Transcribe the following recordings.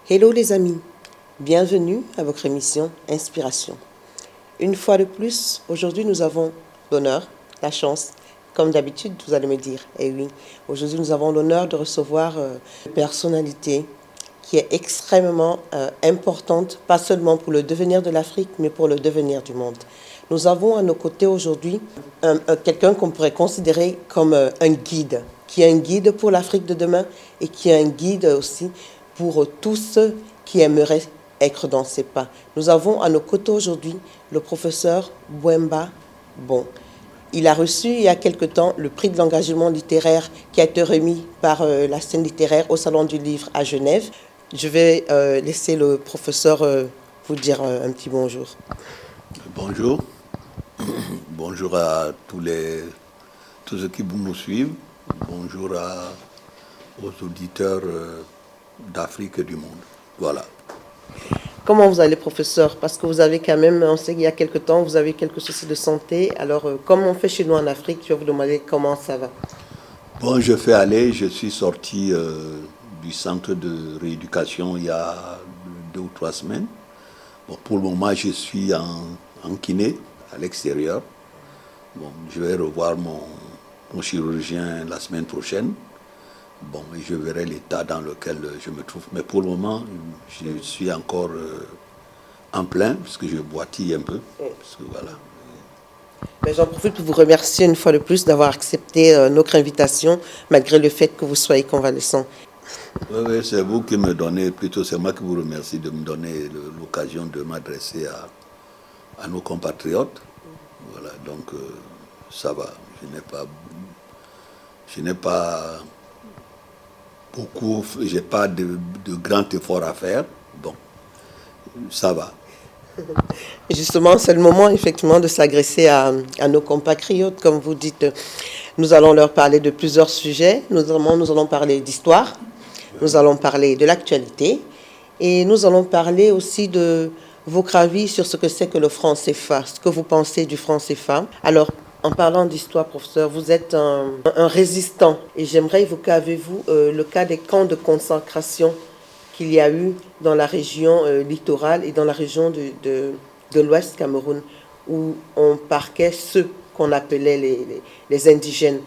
Hello les amis, bienvenue à votre émission Inspiration. Une fois de plus, aujourd'hui nous avons l'honneur, la chance, comme d'habitude vous allez me dire, eh oui, aujourd'hui nous avons l'honneur de recevoir une personnalité qui est extrêmement importante, pas seulement pour le devenir de l'Afrique, mais pour le devenir du monde. Nous avons à nos côtés aujourd'hui quelqu'un qu'on pourrait considérer comme un guide, qui est un guide pour l'Afrique de demain et qui est un guide aussi pour tous ceux qui aimeraient être dans ses pas. Nous avons à nos côtés aujourd'hui le professeur Bouemba Bon. Il a reçu il y a quelque temps le prix de l'engagement littéraire qui a été remis par la scène littéraire au Salon du Livre à Genève. Je vais laisser le professeur vous dire un petit bonjour. Bonjour. Bonjour à tous ceux qui nous suivent. Bonjour aux auditeurs d'Afrique et du monde. Voilà. Comment vous allez, professeur? Parce que vous avez quand même, on sait qu'il y a quelque temps, vous avez quelques soucis de santé. Alors, comme on fait chez nous en Afrique, je vais vous demander comment ça va. Bon, je suis sorti du centre de rééducation il y a 2 ou 3 semaines. Bon, pour le moment, je suis en kiné à l'extérieur. Bon, je vais revoir mon chirurgien la semaine prochaine. Bon, et je verrai l'état dans lequel je me trouve. Mais pour le moment, je suis encore en plein, puisque je boitille un peu. Parce que voilà. Mais j'en profite pour vous remercier une fois de plus d'avoir accepté notre invitation, malgré le fait que vous soyez convalescent. Oui, c'est vous qui me donnez, plutôt c'est moi qui vous remercie de me donner l'occasion de m'adresser à nos compatriotes. Voilà, donc ça va. Je n'ai pas beaucoup, j'ai pas de grand effort à faire. Bon, ça va. Justement, c'est le moment effectivement de s'agresser à nos compatriotes, comme vous dites. Nous allons leur parler de plusieurs sujets. Nous allons parler d'histoire, nous allons parler de l'actualité et nous allons parler aussi de votre avis sur ce que c'est que le franc CFA, ce que vous pensez du franc CFA. Alors, en parlant d'histoire, professeur, vous êtes un résistant et j'aimerais évoquer avec vous le cas des camps de concentration qu'il y a eu dans la région littorale et dans la région de l'Ouest Cameroun, où on parquait ceux qu'on appelait les indigènes.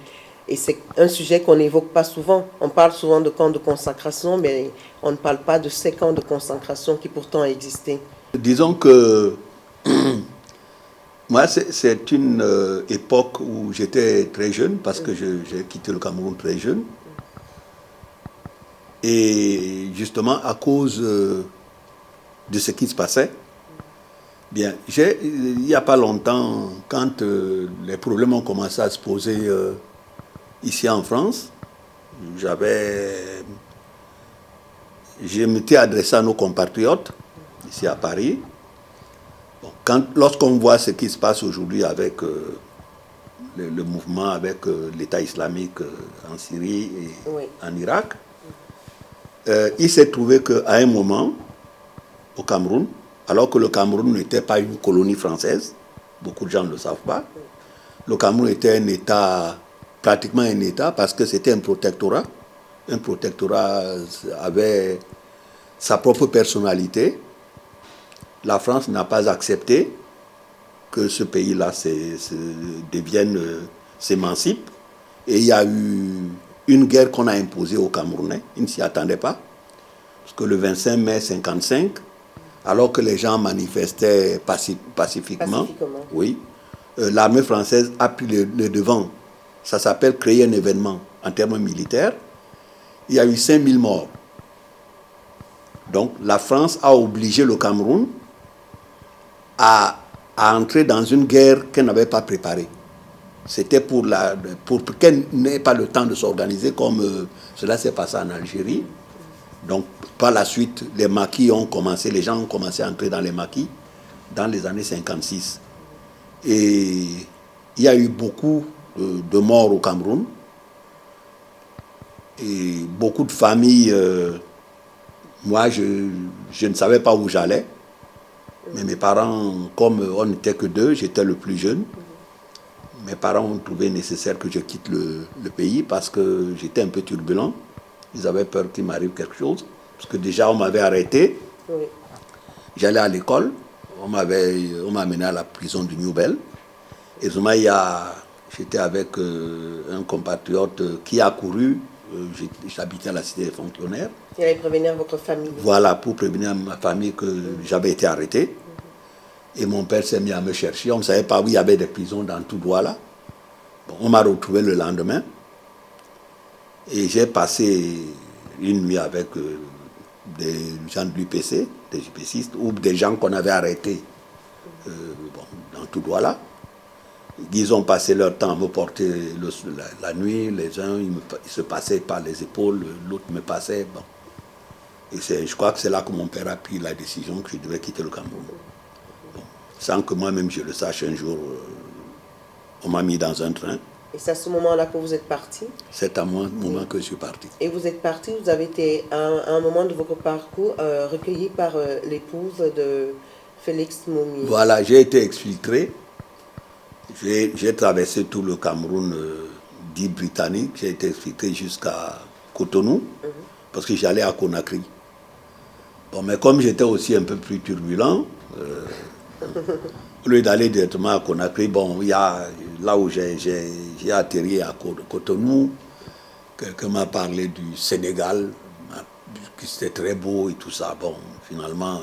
Et c'est un sujet qu'on n'évoque pas souvent. On parle souvent de camps de concentration, mais on ne parle pas de ces camps de concentration qui pourtant existaient. Disons que moi, c'est une époque où j'étais très jeune, parce que j'ai quitté le Cameroun très jeune. Et justement, à cause de ce qui se passait, bien, il n'y a pas longtemps, quand les problèmes ont commencé à se poser ici en France, je m'étais adressé à nos compatriotes, ici à Paris. Bon, lorsqu'on voit ce qui se passe aujourd'hui avec le mouvement, avec l'État islamique en Syrie et Oui. en Irak, il s'est trouvé qu'à un moment, au Cameroun, alors que le Cameroun n'était pas une colonie française, beaucoup de gens ne le savent pas, le Cameroun était un État, pratiquement un État, parce que c'était un protectorat. Un protectorat avait sa propre personnalité. La France n'a pas accepté que ce pays-là s'émancipe. Et il y a eu une guerre qu'on a imposée aux Camerounais. Ils ne s'y attendaient pas. Parce que le 25 mai 1955, alors que les gens manifestaient pacifiquement, oui, l'armée française a pris le devant. Ça s'appelle créer un événement en termes militaires. Il y a eu 5000 morts. Donc la France a obligé le Cameroun à entrer dans une guerre qu'elle n'avait pas préparée. C'était pour qu'elle n'ait pas le temps de s'organiser comme cela s'est passé en Algérie. Donc, par la suite, les gens ont commencé à entrer dans les maquis dans les années 56. Et il y a eu beaucoup de morts au Cameroun. Et beaucoup de familles, moi, je ne savais pas où j'allais. Mais mes parents, comme on n'était que 2, j'étais le plus jeune. Mes parents ont trouvé nécessaire que je quitte le pays parce que j'étais un peu turbulent. Ils avaient peur qu'il m'arrive quelque chose. Parce que déjà, on m'avait arrêté. Oui. J'allais à l'école. On m'a amené à la prison de New-Bell. Et j'étais avec un compatriote qui a couru. J'habitais à la cité des fonctionnaires. Il allait prévenir votre famille. Voilà, pour prévenir ma famille que j'avais été arrêté. Et mon père s'est mis à me chercher. On ne savait pas où il y avait des prisons dans tout droit là. Bon, on m'a retrouvé le lendemain. Et j'ai passé une nuit avec des gens de l'UPC, des UPCistes, ou des gens qu'on avait arrêtés dans tout droit là. Ils ont passé leur temps à me porter la nuit. Les uns, ils se passaient par les épaules, l'autre me passait. Bon. Et je crois que c'est là que mon père a pris la décision que je devais quitter le Cameroun. Bon. Sans que moi-même je le sache, un jour, on m'a mis dans un train. Et c'est à ce moment-là que vous êtes parti? C'est à moi, moment que je suis parti. Et vous êtes parti, vous avez été à un moment de votre parcours recueilli par l'épouse de Félix Moumi. Voilà, j'ai été exfiltré. J'ai traversé tout le Cameroun dit britannique. J'ai été exfiltré jusqu'à Cotonou, parce que j'allais à Conakry. Bon, mais comme j'étais aussi un peu plus turbulent, au lieu d'aller directement à Conakry, bon, il y a là où j'ai atterri à Cotonou, quelqu'un m'a parlé du Sénégal, que c'était très beau et tout ça. Bon, finalement,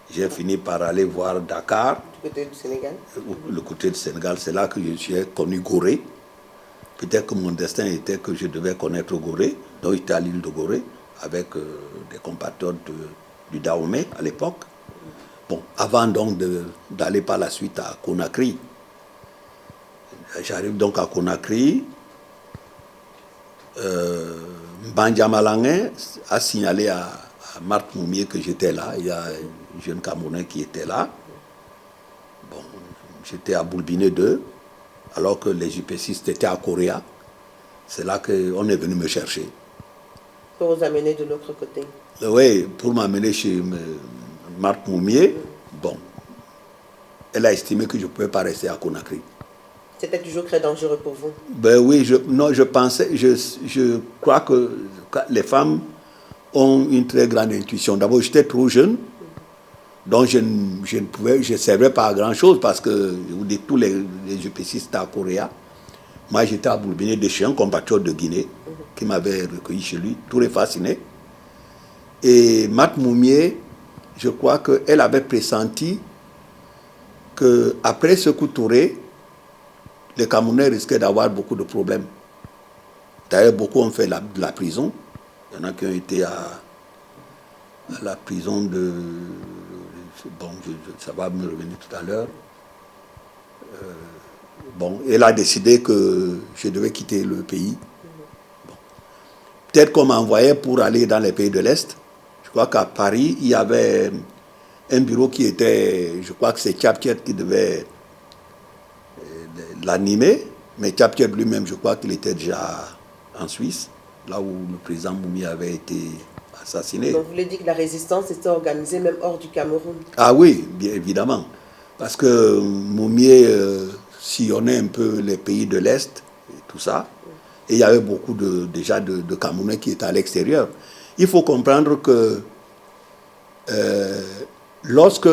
j'ai fini par aller voir Dakar. Du côté du Sénégal? Le côté du Sénégal, c'est là que j'ai connu Gorée. Peut-être que mon destin était que je devais connaître Gorée. Donc j'étais à l'île de Gorée avec des compatriotes du Dahomey à l'époque. Bon, avant donc d'aller par la suite à Conakry. J'arrive donc à Conakry. Mbandja Malangé a signalé à Marthe Moumié que j'étais là. Il y a un jeune Camerounais qui était là. Bon, j'étais à Boulbiné 2, alors que les UPCistes étaient à Correa. C'est là qu'on est venu me chercher. Pour vous amener de l'autre côté? Oui, pour m'amener chez Marthe Moumié. Bon, elle a estimé que je ne pouvais pas rester à Conakry. C'était toujours très dangereux pour vous? Ben oui, je pensais, je crois que les femmes ont une très grande intuition. D'abord, j'étais trop jeune, donc je ne servais pas à grand-chose parce que, je vous dis, tous les UPCistes étaient à Correa. Moi, j'étais à Boulbiné de chez un compatriote de Guinée qui m'avait recueilli chez lui, tout est fasciné. Et Marthe Moumié, je crois qu'elle avait pressenti qu'après ce coup Touré, les Camerounais risquaient d'avoir beaucoup de problèmes. D'ailleurs, beaucoup ont fait de la prison. Il y en a qui ont été à la prison de... Bon, ça va me revenir tout à l'heure. Bon, elle a décidé que je devais quitter le pays. Bon. Peut-être qu'on m'envoyait pour aller dans les pays de l'Est. Je crois qu'à Paris, il y avait un bureau qui était... Je crois que c'est Tchaptiet qui devait l'animer. Mais Tchaptiet lui-même, je crois qu'il était déjà en Suisse, là où le président Moumi avait été assassiné. Donc vous voulez dire que la résistance était organisée même hors du Cameroun? Ah oui, bien évidemment. Parce que Moumi sillonnait un peu les pays de l'Est, et tout ça. Et il y avait beaucoup déjà de Camerounais qui étaient à l'extérieur. Il faut comprendre que lorsque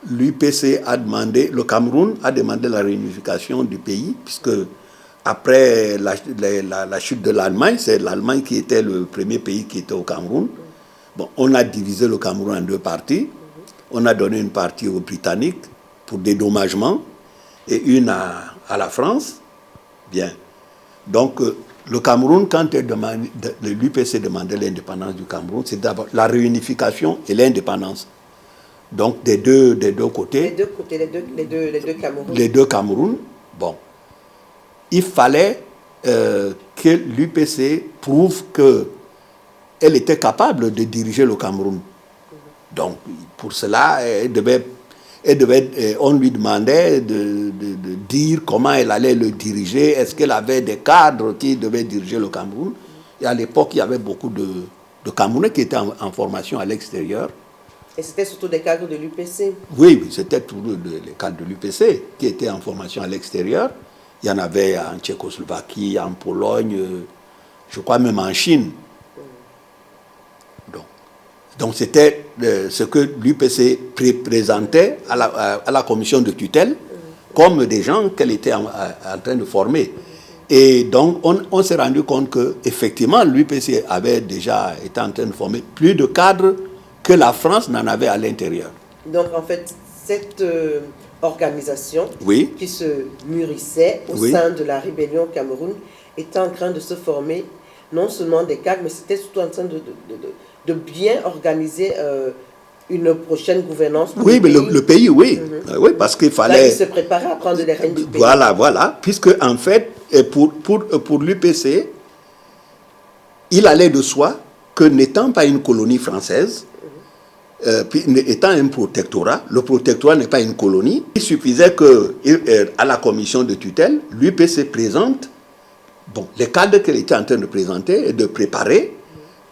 l'UPC a demandé, le Cameroun a demandé la réunification du pays, puisque après la chute de l'Allemagne, c'est l'Allemagne qui était le premier pays qui était au Cameroun. Bon, on a divisé le Cameroun en deux parties. On a donné une partie aux Britanniques pour dédommagement et une à la France. Bien. Donc, le Cameroun, quand l'UPC demandait l'indépendance du Cameroun, c'est d'abord la réunification et l'indépendance. Donc, des deux côtés. Les deux côtés, les deux Cameroun. Les deux Cameroun. Bon. Il fallait que l'UPC prouve qu'elle était capable de diriger le Cameroun. Donc, pour cela, on lui demandait de dire comment elle allait le diriger. Est-ce qu'elle avait des cadres qui devaient diriger le Cameroun? Et à l'époque, il y avait beaucoup de Camerounais qui étaient en formation à l'extérieur. Et c'était surtout des cadres de l'UPC? Oui, c'était tous les cadres de l'UPC qui étaient en formation à l'extérieur. Il y en avait en Tchécoslovaquie, en Pologne, je crois même en Chine. Donc c'était ce que l'UPC présentait à la commission de tutelle comme des gens qu'elle était en train de former. Et donc on s'est rendu compte qu'effectivement l'UPC avait déjà été en train de former plus de cadres que la France n'en avait à l'intérieur. Donc en fait, cette organisation oui. qui se mûrissait au oui. sein de la rébellion au Cameroun était en train de se former non seulement des cadres, mais c'était surtout en train de bien organiser une prochaine gouvernance. Oui, mais le pays, oui. Oui, parce qu'il fallait... Là, il se préparait à prendre les rênes du pays. Voilà. Puisque, en fait, pour l'UPC, il allait de soi que n'étant pas une colonie française, étant un protectorat, le protectorat n'est pas une colonie, il suffisait qu'à la commission de tutelle, l'UPC présente les cadres qu'elle était en train de présenter et de préparer,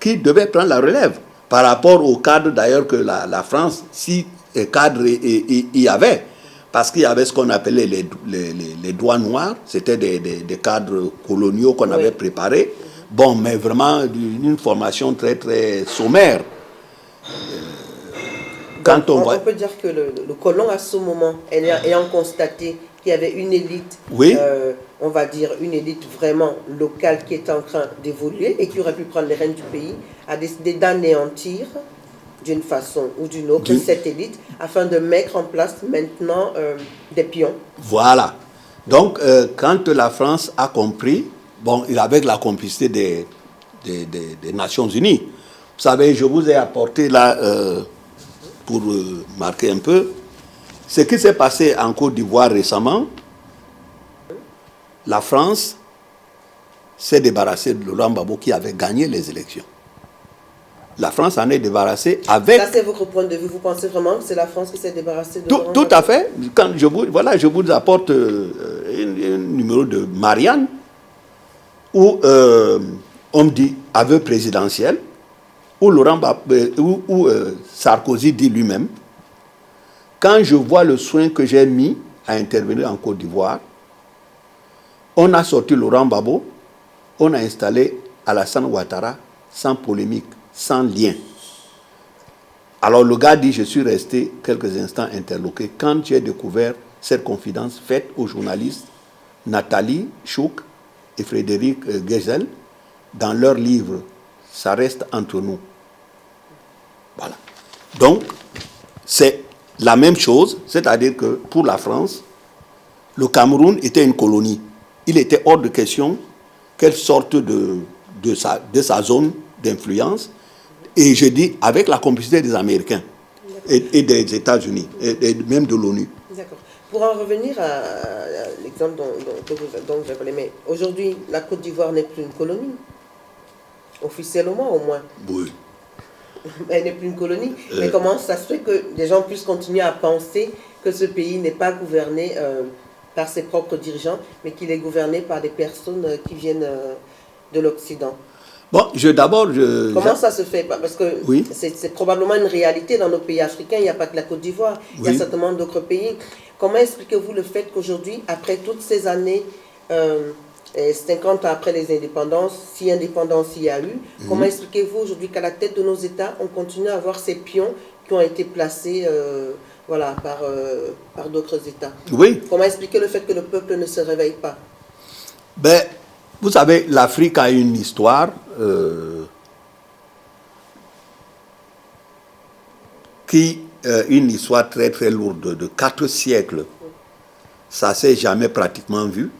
qui devaient prendre la relève. Par rapport aux cadres d'ailleurs que la France, si cadres il y avait, parce qu'il y avait ce qu'on appelait les doigts noirs, c'était des cadres coloniaux qu'on avait préparés, mais vraiment d'une formation très très sommaire. Donc, on peut dire que le colon à ce moment, ayant constaté qu'il y avait une élite, on va dire une élite vraiment locale qui était en train d'évoluer et qui aurait pu prendre les rênes du pays, a décidé d'anéantir d'une façon ou d'une autre cette élite afin de mettre en place maintenant des pions. Voilà. Donc quand la France a compris, avec la complicité des Nations Unies, vous savez, je vous ai apporté là, pour marquer un peu, ce qui s'est passé en Côte d'Ivoire récemment. La France s'est débarrassée de Laurent Gbagbo qui avait gagné les élections. La France en est débarrassée avec... Ça, c'est votre point de vue. Vous pensez vraiment que c'est la France qui s'est débarrassée de Laurent Gbagbo ? Tout à fait. Quand je vous apporte un numéro de Marianne où on me dit aveu présidentiel, où Sarkozy dit lui-même, quand je vois le soin que j'ai mis à intervenir en Côte d'Ivoire, on a sorti Laurent Gbagbo, on a installé Alassane Ouattara sans polémique, sans lien. Alors le gars dit, je suis resté quelques instants interloqué quand j'ai découvert cette confidence faite aux journalistes Nathalie Chouk et Frédéric Gezel dans leur livre « Ça reste entre nous ». Voilà. Donc, c'est la même chose, c'est-à-dire que pour la France, le Cameroun était une colonie. Il était hors de question qu'elle sorte de sa zone d'influence, et je dis avec la complicité des Américains et des États-Unis, et même de l'ONU. D'accord. Pour en revenir à l'exemple dont vous avez parlé, mais aujourd'hui, la Côte d'Ivoire n'est plus une colonie, officiellement au moins. Oui. Elle n'est plus une colonie. Mais comment ça se fait que les gens puissent continuer à penser que ce pays n'est pas gouverné par ses propres dirigeants, mais qu'il est gouverné par des personnes qui viennent de l'Occident? Comment ça se fait? Parce que c'est probablement une réalité dans nos pays africains. Il n'y a pas que la Côte d'Ivoire, il y a certainement d'autres pays. Comment expliquez-vous le fait qu'aujourd'hui, après toutes ces années, 50 ans après les indépendances, si indépendance il y a eu, comment expliquez-vous aujourd'hui qu'à la tête de nos États, on continue à avoir ces pions qui ont été placés par d'autres États? Comment expliquer le fait que le peuple ne se réveille pas? Vous savez, l'Afrique a une histoire une histoire très très lourde de 4 siècles. Ça ne s'est jamais pratiquement vu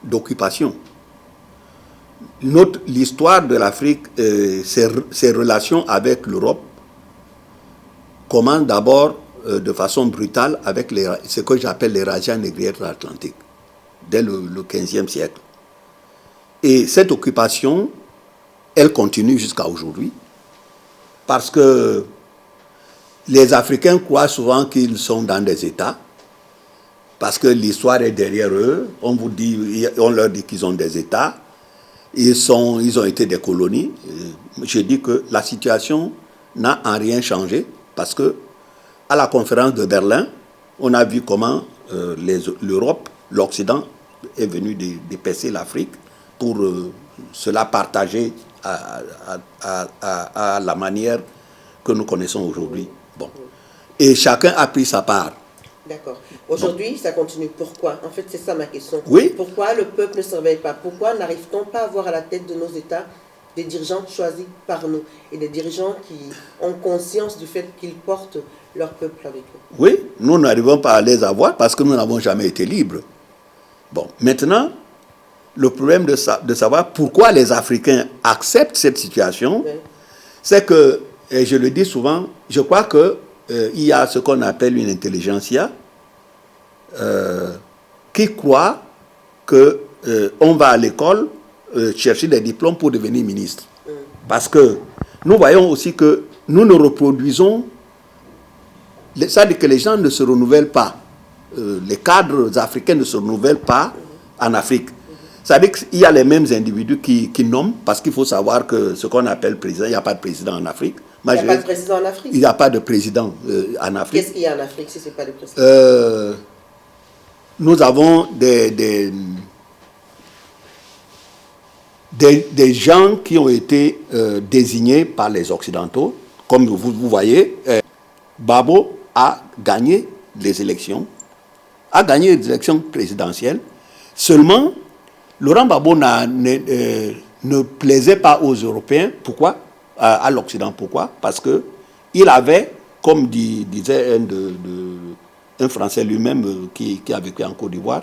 d'occupation. L'histoire de l'Afrique, ses relations avec l'Europe commencent d'abord de façon brutale avec ce que j'appelle les razzias négrières de l'Atlantique, dès le 15e siècle. Et cette occupation, elle continue jusqu'à aujourd'hui, parce que les Africains croient souvent qu'ils sont dans des États, parce que l'histoire est derrière eux. On leur dit qu'ils ont des États, ils ont été des colonies. Je dis que la situation n'a en rien changé, parce que à la conférence de Berlin, on a vu comment l'Europe, l'Occident, est venu d'épaisser l'Afrique pour cela partager à la manière que nous connaissons aujourd'hui. Bon. Et chacun a pris sa part. D'accord. Aujourd'hui, ça continue. Pourquoi? En fait, c'est ça ma question. Oui. Pourquoi le peuple ne se réveille pas? Pourquoi n'arrive-t-on pas à avoir à la tête de nos États des dirigeants choisis par nous et des dirigeants qui ont conscience du fait qu'ils portent leur peuple avec eux? Oui, nous n'arrivons pas à les avoir parce que nous n'avons jamais été libres. Bon, maintenant, le problème de savoir pourquoi les Africains acceptent cette situation, oui, c'est que, et je le dis souvent, je crois que il y a ce qu'on appelle une intelligentsia qui croit qu'on va à l'école chercher des diplômes pour devenir ministre. Parce que nous voyons aussi que nous ne reproduisons, ça veut dire que les gens ne se renouvellent pas. Les cadres africains ne se renouvellent pas en Afrique. Ça veut dire qu'il y a les mêmes individus qui nomment, parce qu'il faut savoir que ce qu'on appelle président, il n'y a pas de président en Afrique. Il n'y a pas de président en Afrique? Il n'y a pas de président en Afrique. Qu'est-ce qu'il y a en Afrique si ce n'est pas de président? Nous avons des gens qui ont été désignés par les Occidentaux. Comme vous voyez, Babo a gagné les élections, présidentielles. Seulement, Laurent Gbagbo ne plaisait pas aux Européens. Pourquoi? À l'Occident. Pourquoi? Parce qu'il avait, comme disait un Français lui-même qui a vécu en Côte d'Ivoire,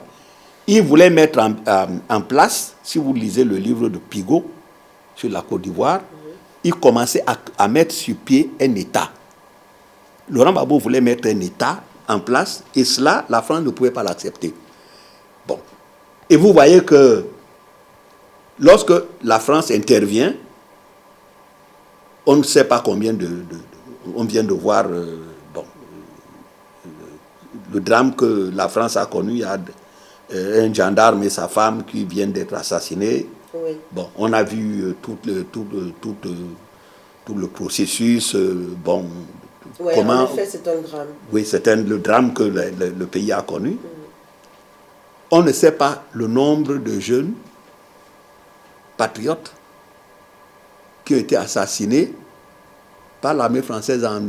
il voulait mettre en place, si vous lisez le livre de Pigot sur la Côte d'Ivoire, il commençait à mettre sur pied un État. Laurent Gbagbo voulait mettre un État en place, et cela, la France ne pouvait pas l'accepter. Bon. Et vous voyez que lorsque la France intervient, on ne sait pas combien on vient de voir le drame que la France a connu. Il y a un gendarme et sa femme qui viennent d'être assassinés. Oui. Bon, on a vu tout le processus. Oui, en effet, c'est un drame. Oui, c'est le drame que le pays a connu. On ne sait pas le nombre de jeunes patriotes qui ont été assassinés par l'armée française en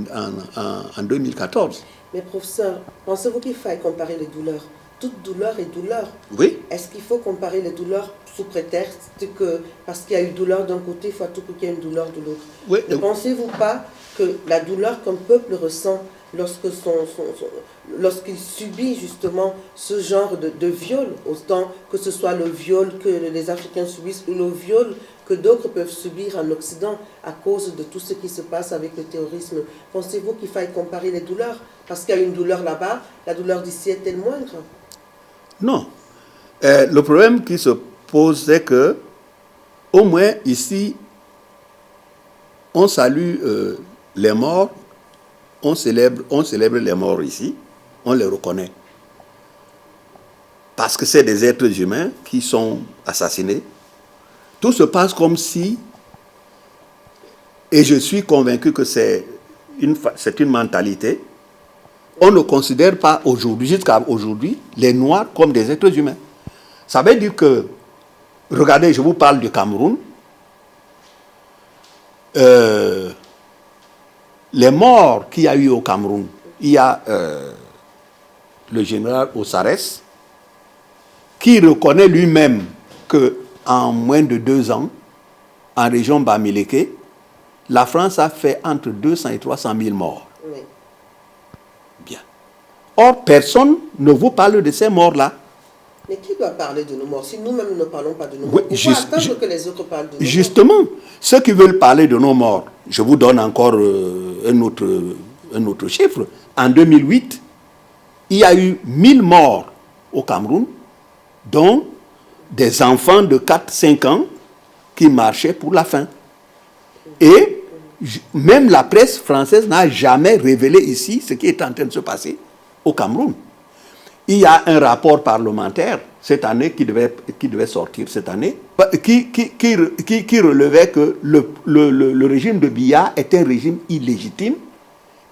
2014. Mais professeur, pensez-vous qu'il faille comparer les douleurs? Toute douleur est douleur. Oui. Est-ce qu'il faut comparer les douleurs sous prétexte que parce qu'il y a eu douleur d'un côté, il faut à tout coup qu'il y ait une douleur de l'autre? Oui. Ne pensez-vous pas que la douleur qu'un peuple ressent lorsqu'il subit justement ce genre de viol, autant que ce soit le viol que les Africains subissent ou le viol que d'autres peuvent subir en Occident à cause de tout ce qui se passe avec le terrorisme, pensez-vous qu'il faille comparer les douleurs? Parce qu'il y a une douleur là-bas, la douleur d'ici est-elle moindre? Non. Le problème qui se pose, c'est que, au moins ici, on salue les morts, on célèbre les morts ici, on les reconnaît. Parce que c'est des êtres humains qui sont assassinés. Tout se passe comme si, et je suis convaincu que c'est une mentalité, on ne considère pas aujourd'hui, jusqu'à aujourd'hui, les Noirs comme des êtres humains. Ça veut dire que, regardez, je vous parle du Cameroun, les morts qu'il y a eu au Cameroun, il y a le général Ossares, qui reconnaît lui-même qu'en moins de 2 ans, en région Bamileke, la France a fait entre 200 et 300 000 morts. Oui. Bien. Or, personne ne vous parle de ces morts-là. Mais qui doit parler de nos morts si nous-mêmes ne parlons pas de nos morts? Pourquoi attendre que les autres parlent de nos morts? Justement, ceux qui veulent parler de nos morts, je vous donne encore un autre chiffre. En 2008, il y a eu 1000 morts au Cameroun, dont des enfants de 4-5 ans qui marchaient pour la faim. Et même la presse française n'a jamais révélé ici ce qui est en train de se passer au Cameroun. Il y a un rapport parlementaire cette année qui devait sortir cette année, qui relevait que le régime de Biya est un régime illégitime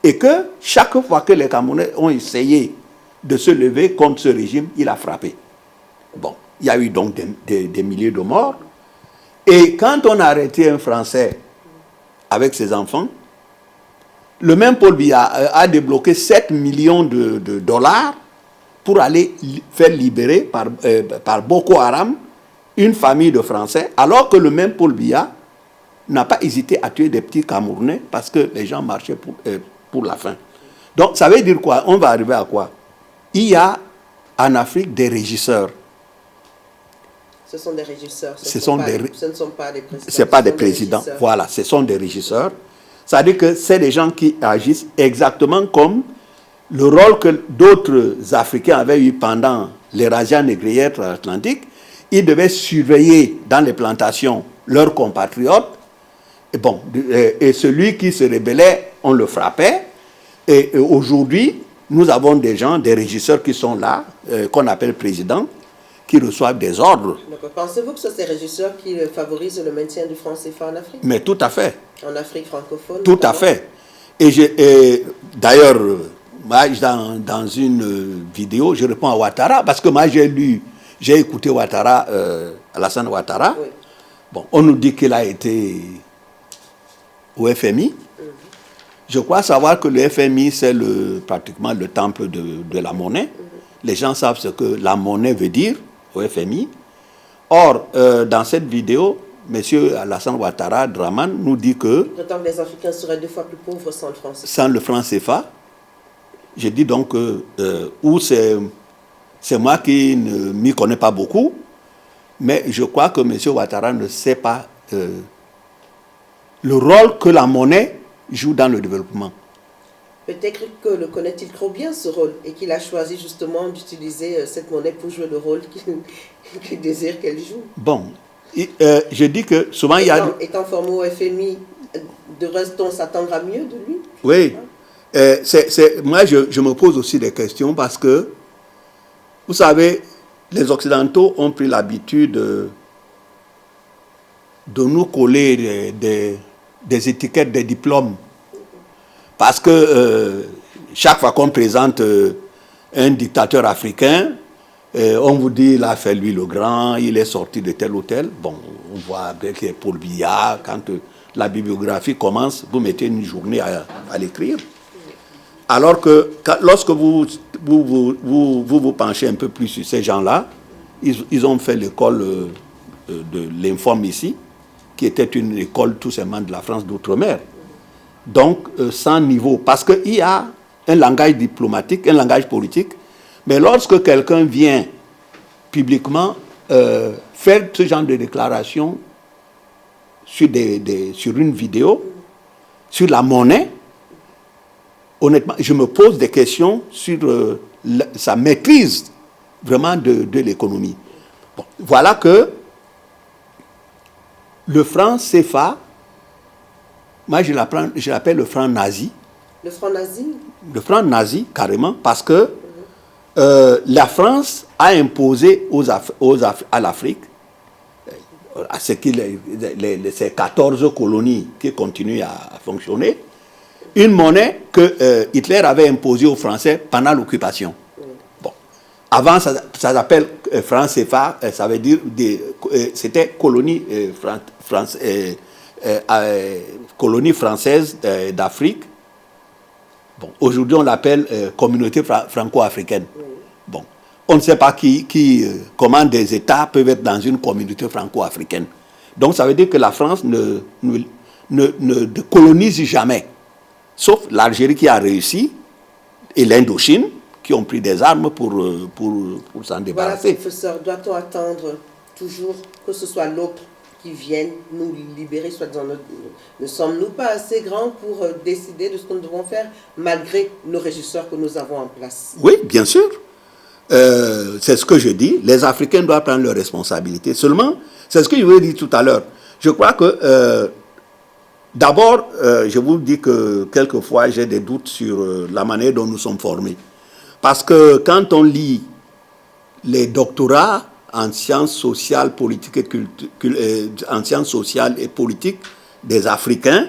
et que chaque fois que les Camerounais ont essayé de se lever contre ce régime, il a frappé. Bon, il y a eu donc des milliers de morts. Et quand on a arrêté un Français avec ses enfants, le même Paul Biya a débloqué 7 millions de dollars pour aller faire libérer par Boko Haram une famille de Français, alors que le même Paul Biya n'a pas hésité à tuer des petits Camerounais parce que les gens marchaient pour la faim. Donc, ça veut dire quoi? On va arriver à quoi? Il y a en Afrique des régisseurs. Ce sont des régisseurs. Ce ne sont pas des présidents. Ce pas des présidents. Voilà, ce sont des régisseurs. C'est-à-dire que c'est des gens qui agissent exactement comme le rôle que d'autres Africains avaient eu pendant les razzias négrières transatlantiques. Ils devaient surveiller dans les plantations leurs compatriotes. Et celui qui se rébellait, on le frappait. Et aujourd'hui, nous avons des gens, des régisseurs qui sont là, qu'on appelle présidents, qui reçoivent des ordres. Pensez-vous que ce sont ces régisseurs qui favorisent le maintien du franc CFA en Afrique? Mais tout à fait. En Afrique francophone? Tout à fait. Et d'ailleurs, dans une vidéo, je réponds à Ouattara, parce que moi j'ai écouté Ouattara, Alassane Ouattara. Oui. Bon, on nous dit qu'il a été au FMI. Je crois savoir que le FMI, c'est pratiquement le temple de la monnaie. Les gens savent ce que la monnaie veut dire au FMI. Or, dans cette vidéo, M. Alassane Ouattara, Draman, nous dit que... D'autant que les Africains seraient 2 fois plus pauvres sans le franc CFA. Sans le franc CFA. Je dis donc ou c'est moi qui ne m'y connais pas beaucoup, mais je crois que M. Ouattara ne sait pas le rôle que la monnaie joue dans le développement. Peut-être que le connaît-il trop bien, ce rôle, et qu'il a choisi justement d'utiliser cette monnaie pour jouer le rôle qu'il désire qu'elle joue. Bon, je dis que souvent il y a... Étant formé au FMI, devrait-on s'attendre à mieux de lui? Oui. Moi, je me pose aussi des questions parce que, vous savez, les Occidentaux ont pris l'habitude de nous coller des étiquettes, des diplômes. Parce que chaque fois qu'on présente un dictateur africain, on vous dit, il a fait lui le grand, il est sorti de tel ou tel. Bon, on voit avec Paul Biya, quand la bibliographie commence, vous mettez une journée à l'écrire. Alors que lorsque vous penchez un peu plus sur ces gens-là, ils ont fait l'école de l'Informe ici, qui était une école tout simplement de la France d'outre-mer. Donc, sans niveau. Parce qu'il y a un langage diplomatique, un langage politique, mais lorsque quelqu'un vient publiquement faire ce genre de déclaration sur une vidéo, sur la monnaie, honnêtement, je me pose des questions sur sa maîtrise vraiment de l'économie. Bon, voilà que le franc CFA, moi je l'appelle le franc nazi. Le franc nazi? Le franc nazi, carrément, parce que la France a imposé à l'Afrique, à ces 14 colonies qui continuent à fonctionner, une monnaie que Hitler avait imposée aux Français pendant l'occupation. Bon. Avant, ça s'appelle franc CFA, ça veut dire, c'était colonie, colonie française d'Afrique. Bon. Aujourd'hui, on l'appelle communauté franco-africaine. Bon. On ne sait pas comment des États peuvent être dans une communauté franco-africaine. Donc, ça veut dire que la France ne colonise jamais. Sauf l'Algérie qui a réussi et l'Indochine qui ont pris des armes pour s'en débarrasser. Voilà, professeur, doit-on attendre toujours que ce soit l'autre qui vienne nous libérer, soit disant, ne sommes-nous pas assez grands pour décider de ce que nous devons faire malgré nos régisseurs que nous avons en place? Oui, bien sûr. C'est ce que je dis. Les Africains doivent prendre leurs responsabilités. Seulement, c'est ce que je vous ai dit tout à l'heure. Je crois que d'abord, je vous dis que quelquefois, j'ai des doutes sur la manière dont nous sommes formés. Parce que quand on lit les doctorats en sciences sociales, politiques et en sciences sociales et politiques des Africains,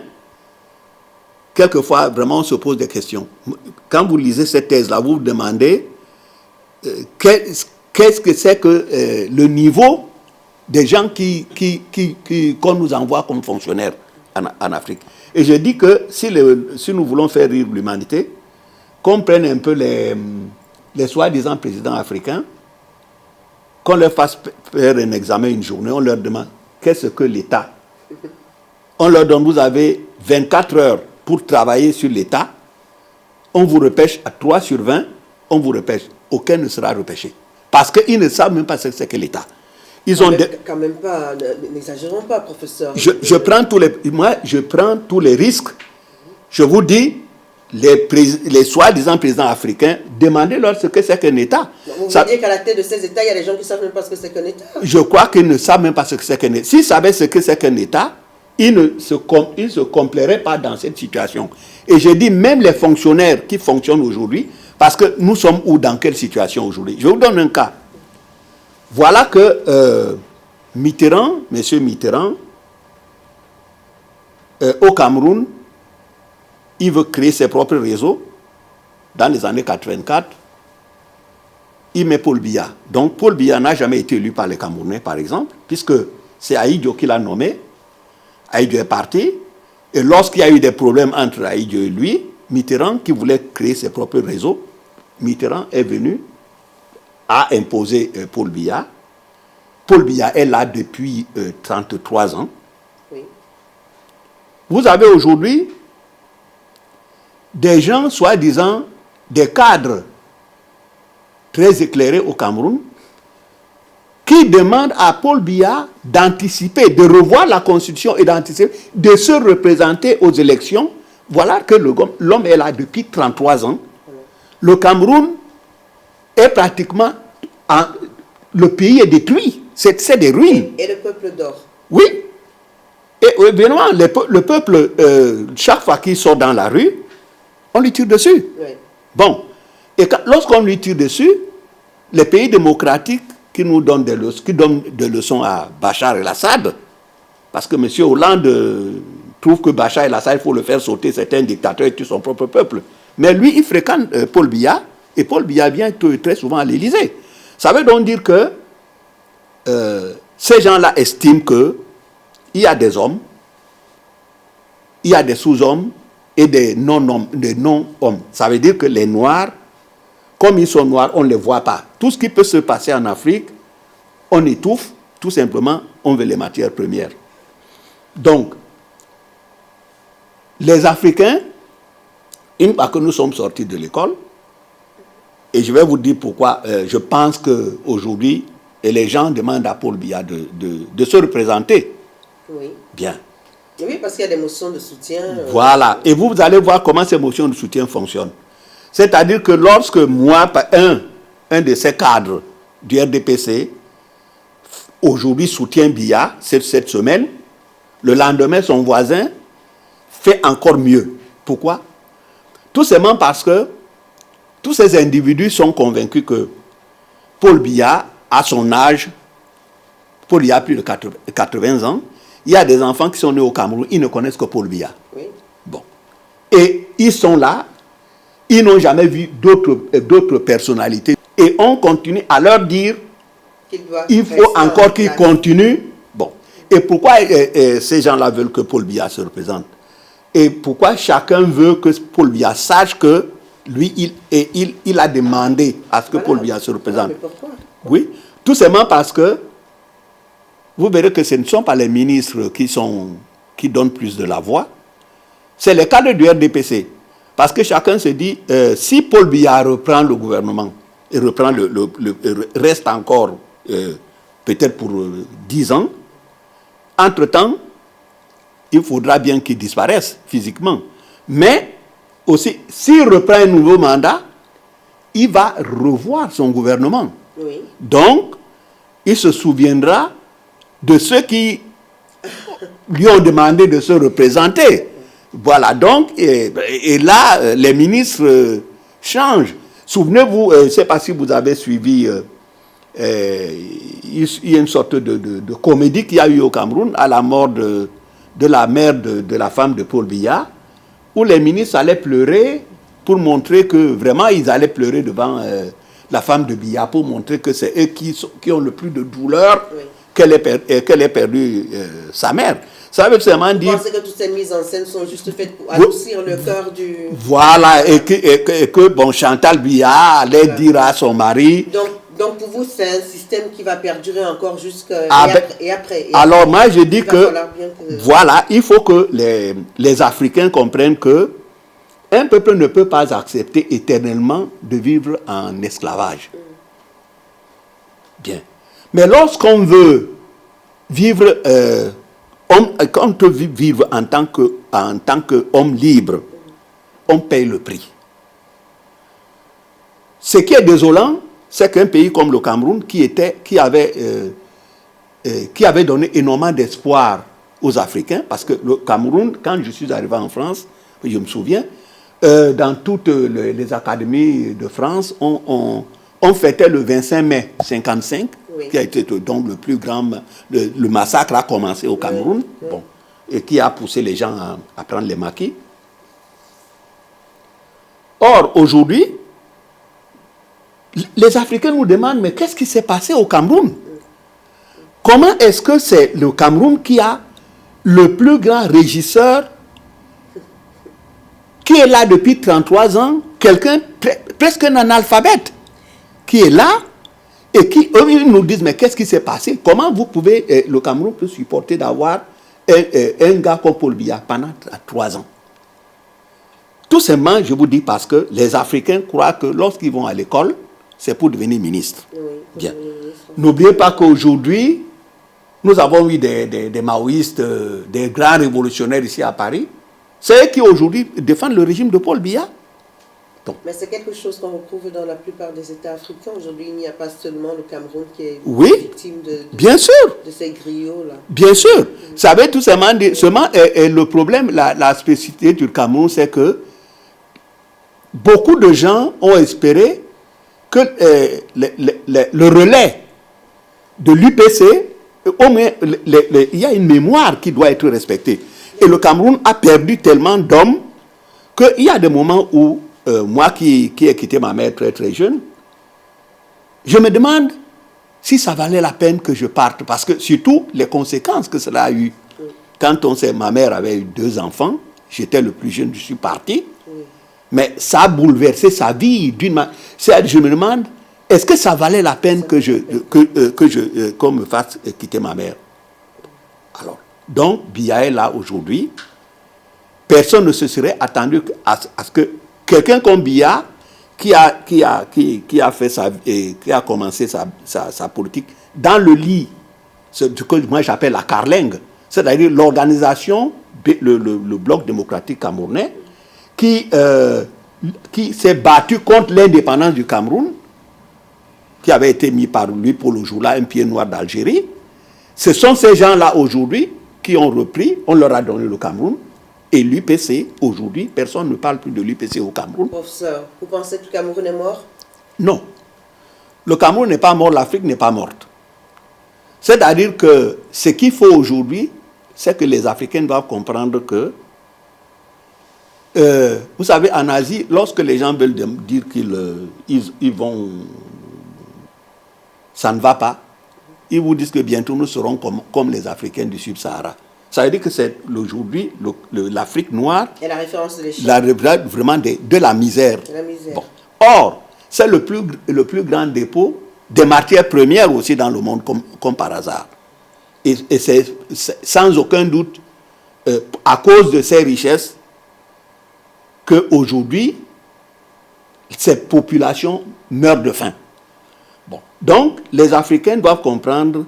quelquefois, vraiment, on se pose des questions. Quand vous lisez cette thèse-là, vous vous demandez qu'est-ce que c'est que le niveau des gens qu'on nous envoie comme fonctionnaires en Afrique. Et je dis que si nous voulons faire rire l'humanité, qu'on prenne un peu les soi-disant présidents africains, qu'on leur fasse faire un examen une journée, on leur demande qu'est-ce que l'État. On leur donne, vous avez 24 heures pour travailler sur l'État, on vous repêche à 3 sur 20, on vous repêche. Aucun ne sera repêché. Parce qu'ils ne savent même pas ce que c'est que l'État. Quand même pas, n'exagérons pas, professeur. Je prends tous les risques. Je vous dis, les soi-disant présidents africains, demandez-leur ce que c'est qu'un État. Vous voyez qu'à la tête de ces États, il y a des gens qui ne savent même pas ce que c'est qu'un État. Je crois qu'ils ne savent même pas ce que c'est qu'un État. S'ils savaient ce que c'est qu'un État, ils ne se complairaient pas dans cette situation. Et je dis, même les fonctionnaires qui fonctionnent aujourd'hui, parce que nous sommes où, dans quelle situation aujourd'hui? Je vous donne un cas. Voilà que Mitterrand, M. Mitterrand, au Cameroun, il veut créer ses propres réseaux. Dans les années 84, il met Paul Biya. Donc Paul Biya n'a jamais été élu par les Camerounais, par exemple, puisque c'est Ahidjo qui l'a nommé. Ahidjo est parti. Et lorsqu'il y a eu des problèmes entre Ahidjo et lui, Mitterrand, qui voulait créer ses propres réseaux, Mitterrand est venu, a imposé Paul Biya. Paul Biya est là depuis 33 ans. Oui. Vous avez aujourd'hui des gens, soi-disant, des cadres très éclairés au Cameroun, qui demandent à Paul Biya d'anticiper, de revoir la Constitution et d'anticiper, de se représenter aux élections. Voilà que l'homme est là depuis 33 ans. Le Cameroun est pratiquement... le pays est détruit. C'est des ruines. Et le peuple dort. Oui. Et évidemment, le peuple, chaque fois qu'il sort dans la rue, on lui tire dessus. Oui. Bon. Et lorsqu'on lui tire dessus, les pays démocratiques qui nous donnent des leçons à Bachar el-Assad, parce que M. Hollande trouve que Bachar el-Assad, il faut le faire sauter, c'est un dictateur et tue son propre peuple. Mais lui, il fréquente Paul Biya, et Paul Biya vient très souvent à l'Élysée. Ça veut donc dire que ces gens-là estiment qu'il y a des hommes, il y a des sous-hommes et des non-hommes. Ça veut dire que les Noirs, comme ils sont noirs, on ne les voit pas. Tout ce qui peut se passer en Afrique, on étouffe, tout simplement, on veut les matières premières. Donc, les Africains, une fois que nous sommes sortis de l'école, et je vais vous dire pourquoi je pense qu'aujourd'hui, les gens demandent à Paul Biya de se représenter. Oui. Bien. Oui, parce qu'il y a des motions de soutien. Voilà. Et vous allez voir comment ces motions de soutien fonctionnent. C'est-à-dire que lorsque moi, un de ces cadres du RDPC, aujourd'hui soutient Biya, cette semaine, le lendemain, son voisin fait encore mieux. Pourquoi? Tout simplement parce que tous ces individus sont convaincus que Paul Biya, à son âge, Paul Biya a plus de 80 ans, il y a des enfants qui sont nés au Cameroun, ils ne connaissent que Paul Biya. Oui. Bon. Et ils sont là, ils n'ont jamais vu d'autres personnalités. Et on continue à leur dire il faut encore qu'ils continuent. Bon. Et pourquoi ces gens-là veulent que Paul Biya se représente? Et pourquoi chacun veut que Paul Biya sache que lui, il a demandé à ce que Paul Biya se représente? Pourquoi? Oui, tout simplement parce que vous verrez que ce ne sont pas les ministres qui donnent plus de la voix, c'est les cadres du RDPC. Parce que chacun se dit, si Paul Biya reprend le gouvernement, et reste encore peut-être pour 10 ans, entre-temps, il faudra bien qu'il disparaisse physiquement. Mais aussi, s'il reprend un nouveau mandat, il va revoir son gouvernement. Oui. Donc, il se souviendra de ceux qui lui ont demandé de se représenter. Voilà, donc, et là, les ministres changent. Souvenez-vous, je ne sais pas si vous avez suivi, il y a une sorte de comédie qu'il y a eu au Cameroun à la mort de la mère de la femme de Paul Biya, où les ministres allaient pleurer pour montrer que vraiment ils allaient pleurer devant la femme de Biya pour montrer que c'est eux qui ont le plus de douleur, oui, qu'elle ait perdu sa mère. Ça veut seulement dire... Vous pensez que toutes ces mises en scène sont juste faites pour adoucir le cœur du... Voilà, et que bon, Chantal Biya allait dire à son mari... Donc pour vous, c'est un système qui va perdurer encore jusqu'à... et après. Alors moi, je dis que... Voilà, il faut que les Africains comprennent que un peuple ne peut pas accepter éternellement de vivre en esclavage. Bien. Mais lorsqu'on veut vivre, quand on veut vivre en tant qu'homme libre, on paye le prix. Ce qui est désolant, c'est qu'un pays comme le Cameroun, qui avait donné énormément d'espoir aux Africains, parce que le Cameroun, quand je suis arrivé en France, je me souviens, dans toutes les académies de France, on fêtait le 25 mai 55, oui, qui a été donc le plus grand, le massacre a commencé au Cameroun, oui. Bon, et qui a poussé les gens à prendre les maquis. Or, aujourd'hui, les Africains nous demandent, mais qu'est-ce qui s'est passé au Cameroun? Comment est-ce que c'est le Cameroun qui a le plus grand régisseur, qui est là depuis 33 ans, quelqu'un presque un analphabète, qui est là, et qui, eux, ils nous disent, mais qu'est-ce qui s'est passé? Comment vous pouvez, le Cameroun peut supporter d'avoir un gars comme Paul Biya pendant 3 ans? Tout simplement, je vous dis, parce que les Africains croient que lorsqu'ils vont à l'école, c'est pour devenir ministre. Oui, bien. N'oubliez pas qu'aujourd'hui, nous avons eu des maoïstes, des grands révolutionnaires ici à Paris. C'est eux qui aujourd'hui défendent le régime de Paul Biya. Donc. Mais c'est quelque chose qu'on retrouve dans la plupart des États africains. Aujourd'hui, il n'y a pas seulement le Cameroun qui est victime bien sûr, de ces griots-là. Bien sûr. Ça veut tout simplement dire, le problème, la spécificité du Cameroun, c'est que beaucoup de gens ont espéré que le relais de l'UPC, au moins, il y a une mémoire qui doit être respectée. Et le Cameroun a perdu tellement d'hommes qu'il y a des moments où, moi qui ai quitté ma mère très très jeune, je me demande si ça valait la peine que je parte. Parce que surtout les conséquences que cela a eu. Quand ma mère avait eu 2 enfants, j'étais le plus jeune, je suis parti. Mais ça a bouleversé sa vie d'une manière. Je me demande, est-ce que ça valait la peine qu'on me fasse quitter ma mère? Alors, donc, Biya est là aujourd'hui. Personne ne se serait attendu à ce que quelqu'un comme Biya, qui a commencé sa politique dans le lit, ce que moi j'appelle la carlingue, c'est-à-dire l'organisation, le bloc démocratique camerounais, qui s'est battu contre l'indépendance du Cameroun, qui avait été mis par lui pour le jour-là, un pied noir d'Algérie. Ce sont ces gens-là aujourd'hui qui ont repris, on leur a donné le Cameroun, et l'UPC, aujourd'hui, personne ne parle plus de l'UPC au Cameroun. Professeur, vous pensez que le Cameroun est mort? Non. Le Cameroun n'est pas mort, l'Afrique n'est pas morte. C'est-à-dire que ce qu'il faut aujourd'hui, c'est que les Africains doivent comprendre que vous savez, en Asie, lorsque les gens veulent dire qu'ils vont... Ça ne va pas, ils vous disent que bientôt nous serons comme les Africains du Sub-Sahara. Ça veut dire que c'est aujourd'hui l'Afrique noire... Et la référence de l'échec. La référence vraiment de la misère. De la misère. Bon. Or, c'est le plus grand dépôt des matières premières aussi dans le monde, comme par hasard. Et c'est sans aucun doute à cause de ces richesses qu'aujourd'hui, cette population meurt de faim. Bon. Donc, les Africains doivent comprendre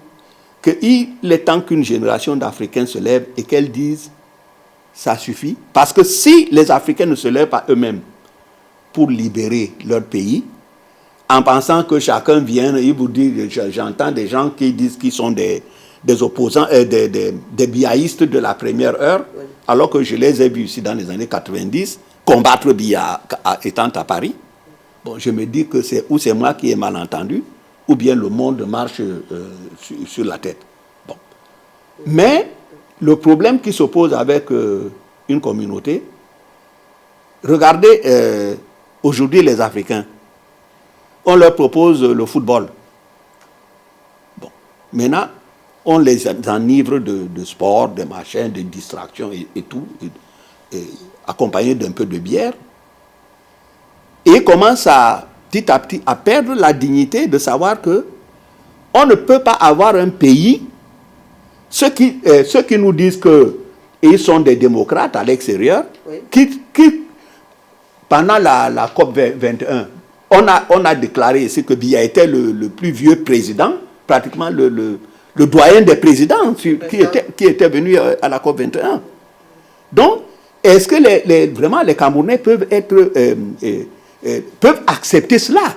qu'il est temps qu'une génération d'Africains se lève et qu'elle dise « ça suffit ». Parce que si les Africains ne se lèvent pas eux-mêmes pour libérer leur pays, en pensant que chacun vient, il vous dit, j'entends des gens qui disent qu'ils sont des opposants, des biaïstes de la première heure, oui, alors que je les ai vus ici dans les années 90, combattre Biya étant à Paris. Bon, je me dis que c'est moi qui ai mal entendu, ou bien le monde marche sur la tête. Bon. Mais le problème qui s'oppose avec une communauté, regardez aujourd'hui les Africains, on leur propose le football. Bon. Maintenant, on les enivre de sport, de machins, de distractions et tout, accompagnés d'un peu de bière. Et commencent petit à petit à perdre la dignité de savoir que on ne peut pas avoir un pays, ceux qui nous disent qu'ils sont des démocrates à l'extérieur, oui, qui pendant la COP 21, on a déclaré ici que Biya était le plus vieux président, pratiquement le doyen des présidents qui était venu à la COP 21. Donc, est-ce que vraiment les Camerounais peuvent accepter cela?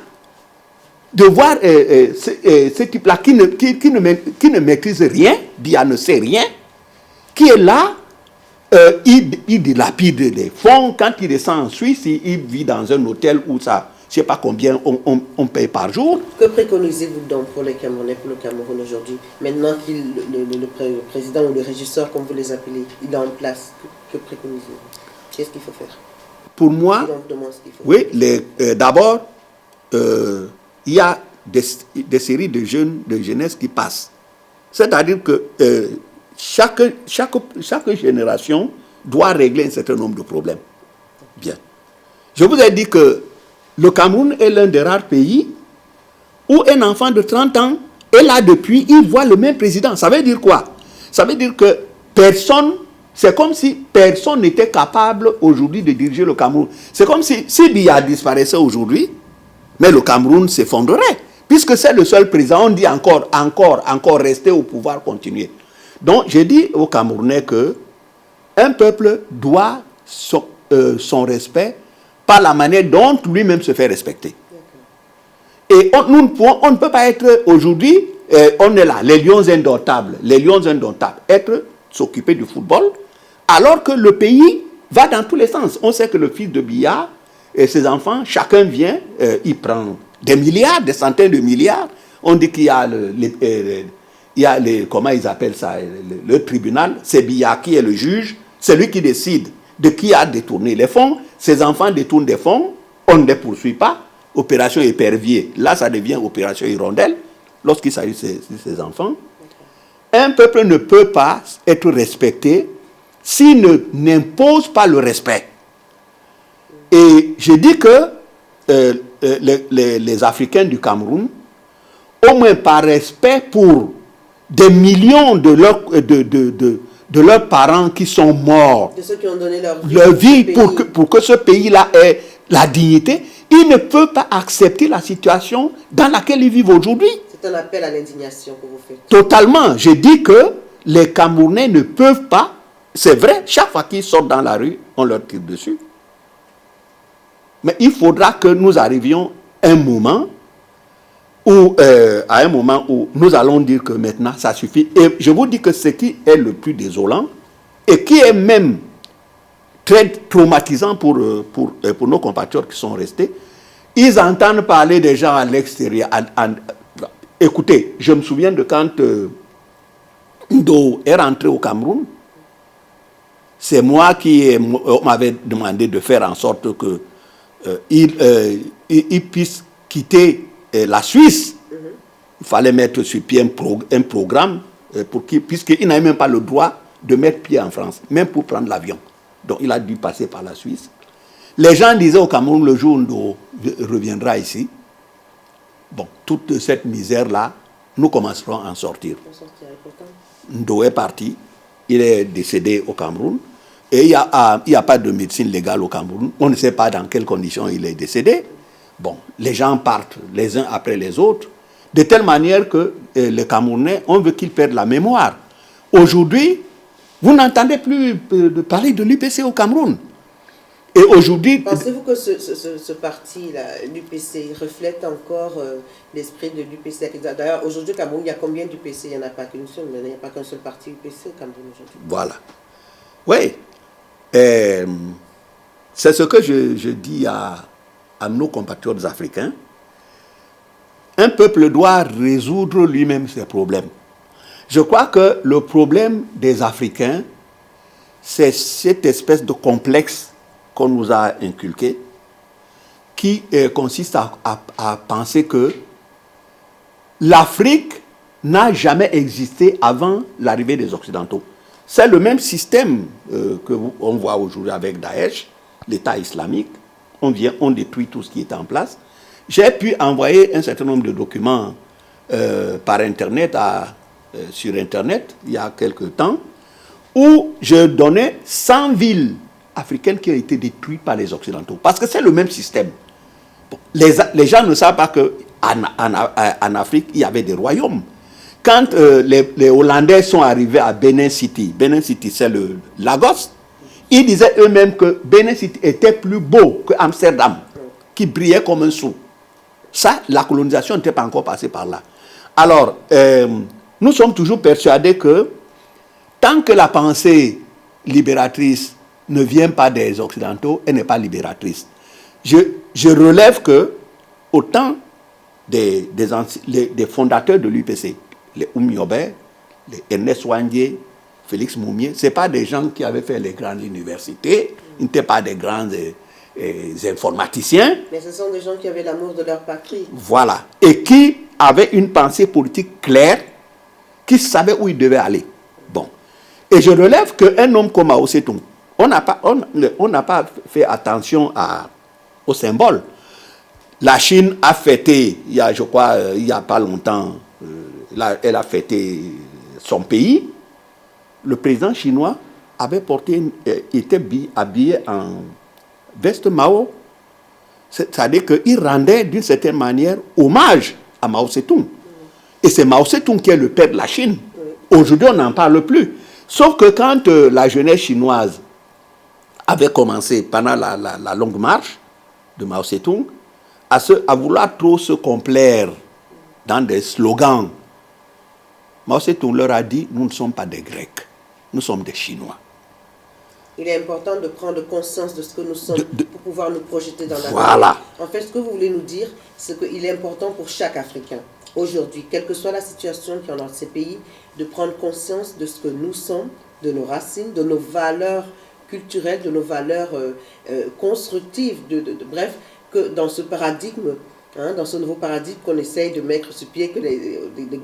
De voir ce type-là qui ne maîtrise rien, Biya ne sait rien, qui est là, il dilapide les fonds. Quand il descend en Suisse, il vit dans un hôtel où ça, je ne sais pas combien on paye par jour. Que préconisez-vous donc pour les Camerounais, pour le Cameroun aujourd'hui? Maintenant que le président ou le régisseur, comme vous les appelez, il est en place, que préconisez-vous? Qu'est-ce qu'il faut faire? Pour moi, oui, d'abord, il y a des séries de jeunes, de jeunesse qui passent. C'est-à-dire que chaque génération doit régler un certain nombre de problèmes. Bien. Je vous ai dit que le Cameroun est l'un des rares pays où un enfant de 30 ans est là depuis, il voit le même président. Ça veut dire quoi? Ça veut dire que c'est comme si personne n'était capable aujourd'hui de diriger le Cameroun. C'est comme si Biya disparaissait aujourd'hui, mais le Cameroun s'effondrerait. Puisque c'est le seul président, on dit encore rester au pouvoir, continuer. Donc, j'ai dit aux Camerounais que un peuple doit son respect par la manière dont lui-même se fait respecter. Et on ne peut pas être aujourd'hui, on est là, les lions indomptables, s'occuper du football, alors que le pays va dans tous les sens. On sait que le fils de Biya et ses enfants, chacun vient, il prend des milliards, des centaines de milliards. On dit qu'il y a comment ils appellent ça, le tribunal, c'est Biya qui est le juge, c'est lui qui décide de qui a détourné les fonds. Ses enfants détournent des fonds, on ne les poursuit pas. Opération épervier, là ça devient opération hirondelle, lorsqu'il s'agit de ses enfants. Un peuple ne peut pas être respecté s'il n'impose pas le respect. Et je dis que les Africains du Cameroun, au moins par respect pour des millions de leurs parents qui sont morts, de ceux qui ont donné leur vie pour que ce pays-là ait la dignité, ils ne peuvent pas accepter la situation dans laquelle ils vivent aujourd'hui. C'est un appel à l'indignation que vous faites. Totalement. Je dis que les Camerounais ne peuvent pas, c'est vrai, chaque fois qu'ils sortent dans la rue, on leur tire dessus. Mais il faudra que nous arrivions à un moment où nous allons dire que maintenant, ça suffit. Et je vous dis que ce qui est le plus désolant, et qui est même très traumatisant pour nos compatriotes qui sont restés, ils entendent parler des gens à l'extérieur. Écoutez, je me souviens de quand Ndo est rentré au Cameroun, c'est moi qui m'avait demandé de faire en sorte que il puisse quitter la Suisse. Il fallait mettre sur pied un programme puisqu'il n'avait même pas le droit de mettre pied en France, même pour prendre l'avion. Donc il a dû passer par la Suisse. Les gens disaient au Cameroun, le jour où Ndo reviendra ici, bon, toute cette misère-là, nous commencerons à en sortir. Ndo est parti, il est décédé au Cameroun, et il n'y a pas de médecine légale au Cameroun. On ne sait pas dans quelles conditions il est décédé. Bon, les gens partent les uns après les autres, de telle manière que les Camerounais, on veut qu'ils perdent la mémoire. Aujourd'hui, vous n'entendez plus parler de l'UPC au Cameroun. Et aujourd'hui... Pensez-vous que ce parti-là, l'UPC, reflète encore l'esprit de l'UPC? D'ailleurs, aujourd'hui au Cameroun, il y a combien d'UPC? Il n'y en a pas qu'une seule, mais il n'y a pas qu'un seul parti UPC au Cameroun aujourd'hui. Voilà. Oui. C'est ce que je dis à nos compatriotes africains. Un peuple doit résoudre lui-même ses problèmes. Je crois que le problème des Africains, c'est cette espèce de complexe qu'on nous a inculqué, qui consiste à penser que l'Afrique n'a jamais existé avant l'arrivée des Occidentaux. C'est le même système qu'on voit aujourd'hui avec Daesh, l'État islamique. On détruit tout ce qui est en place. J'ai pu envoyer un certain nombre de documents par Internet, sur Internet, il y a quelque temps, où je donnais 100 villes africaines qui ont été détruites par les Occidentaux. Parce que c'est le même système. Bon, les gens ne savent pas qu'en Afrique, il y avait des royaumes. Quand les Hollandais sont arrivés à Benin City c'est le Lagos, ils disaient eux-mêmes que Benin City était plus beau que Amsterdam, qui brillait comme un sou. Ça, la colonisation n'était pas encore passée par là. Alors, nous sommes toujours persuadés que tant que la pensée libératrice ne vient pas des Occidentaux, elle n'est pas libératrice. Je relève que, autant des fondateurs de l'UPC, les Oumiobe, les Ernest Ouandié, Félix Moumié, ce n'est pas des gens qui avaient fait les grandes universités, ils n'étaient pas des grands informaticiens. Mais ce sont des gens qui avaient l'amour de leur patrie. Voilà. Et qui avaient une pensée politique claire, qui savaient où ils devaient aller. Bon. Et je relève qu'un homme comme Mao Tse-tung, on n'a pas fait attention au symbole. La Chine a fêté, il n'y a pas longtemps, elle a fêté son pays. Le président chinois était habillé en veste Mao. C'est-à-dire qu'il rendait d'une certaine manière hommage à Mao Tse-tung. Et c'est Mao Tse-tung qui est le père de la Chine. Aujourd'hui, on n'en parle plus. Sauf que quand la jeunesse chinoise avait commencé pendant la longue marche de Mao Tse-tung à vouloir trop se complaire dans des slogans, Mao Tse-tung leur a dit, nous ne sommes pas des Grecs, nous sommes des Chinois. Il est important de prendre conscience de ce que nous sommes pour pouvoir nous projeter dans la vie. Voilà. En fait, ce que vous voulez nous dire, c'est qu'il est important pour chaque Africain, aujourd'hui, quelle que soit la situation qu'il y a dans ces pays, de prendre conscience de ce que nous sommes, de nos racines, de nos valeurs culturelles, de nos valeurs constructives, bref, que dans ce paradigme, dans ce nouveau paradigme qu'on essaye de mettre sur pied, que les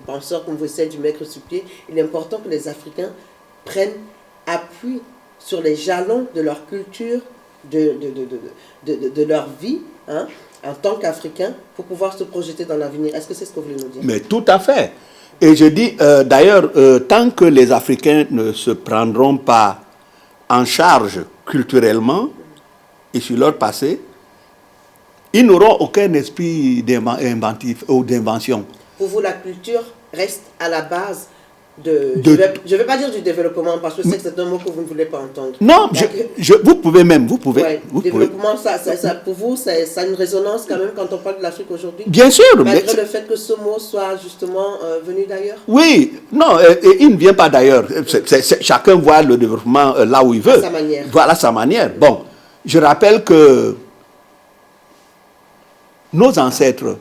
penseurs qu'on essaie de mettre sur pied, il est important que les Africains prennent appui sur les jalons de leur culture, de leur vie, en tant qu'Africains, pour pouvoir se projeter dans l'avenir. Est-ce que c'est ce que vous voulez nous dire? Mais tout à fait. Et je dis, d'ailleurs, tant que les Africains ne se prendront pas en charge culturellement et sur leur passé, ils n'auront aucun esprit inventif ou d'invention. Pour vous, la culture reste à la base je ne vais pas dire du développement, parce que c'est un mot que vous ne voulez pas entendre. Non, vous pouvez même, vous pouvez. Ouais, développement, pour vous, ça a une résonance quand même quand on parle de l'Afrique aujourd'hui. Bien sûr. Malgré le fait que ce mot soit justement venu d'ailleurs. Oui, non, il ne vient pas d'ailleurs. Chacun voit le développement là où il veut. À sa manière. Voilà sa manière. Bon, je rappelle que nos ancêtres,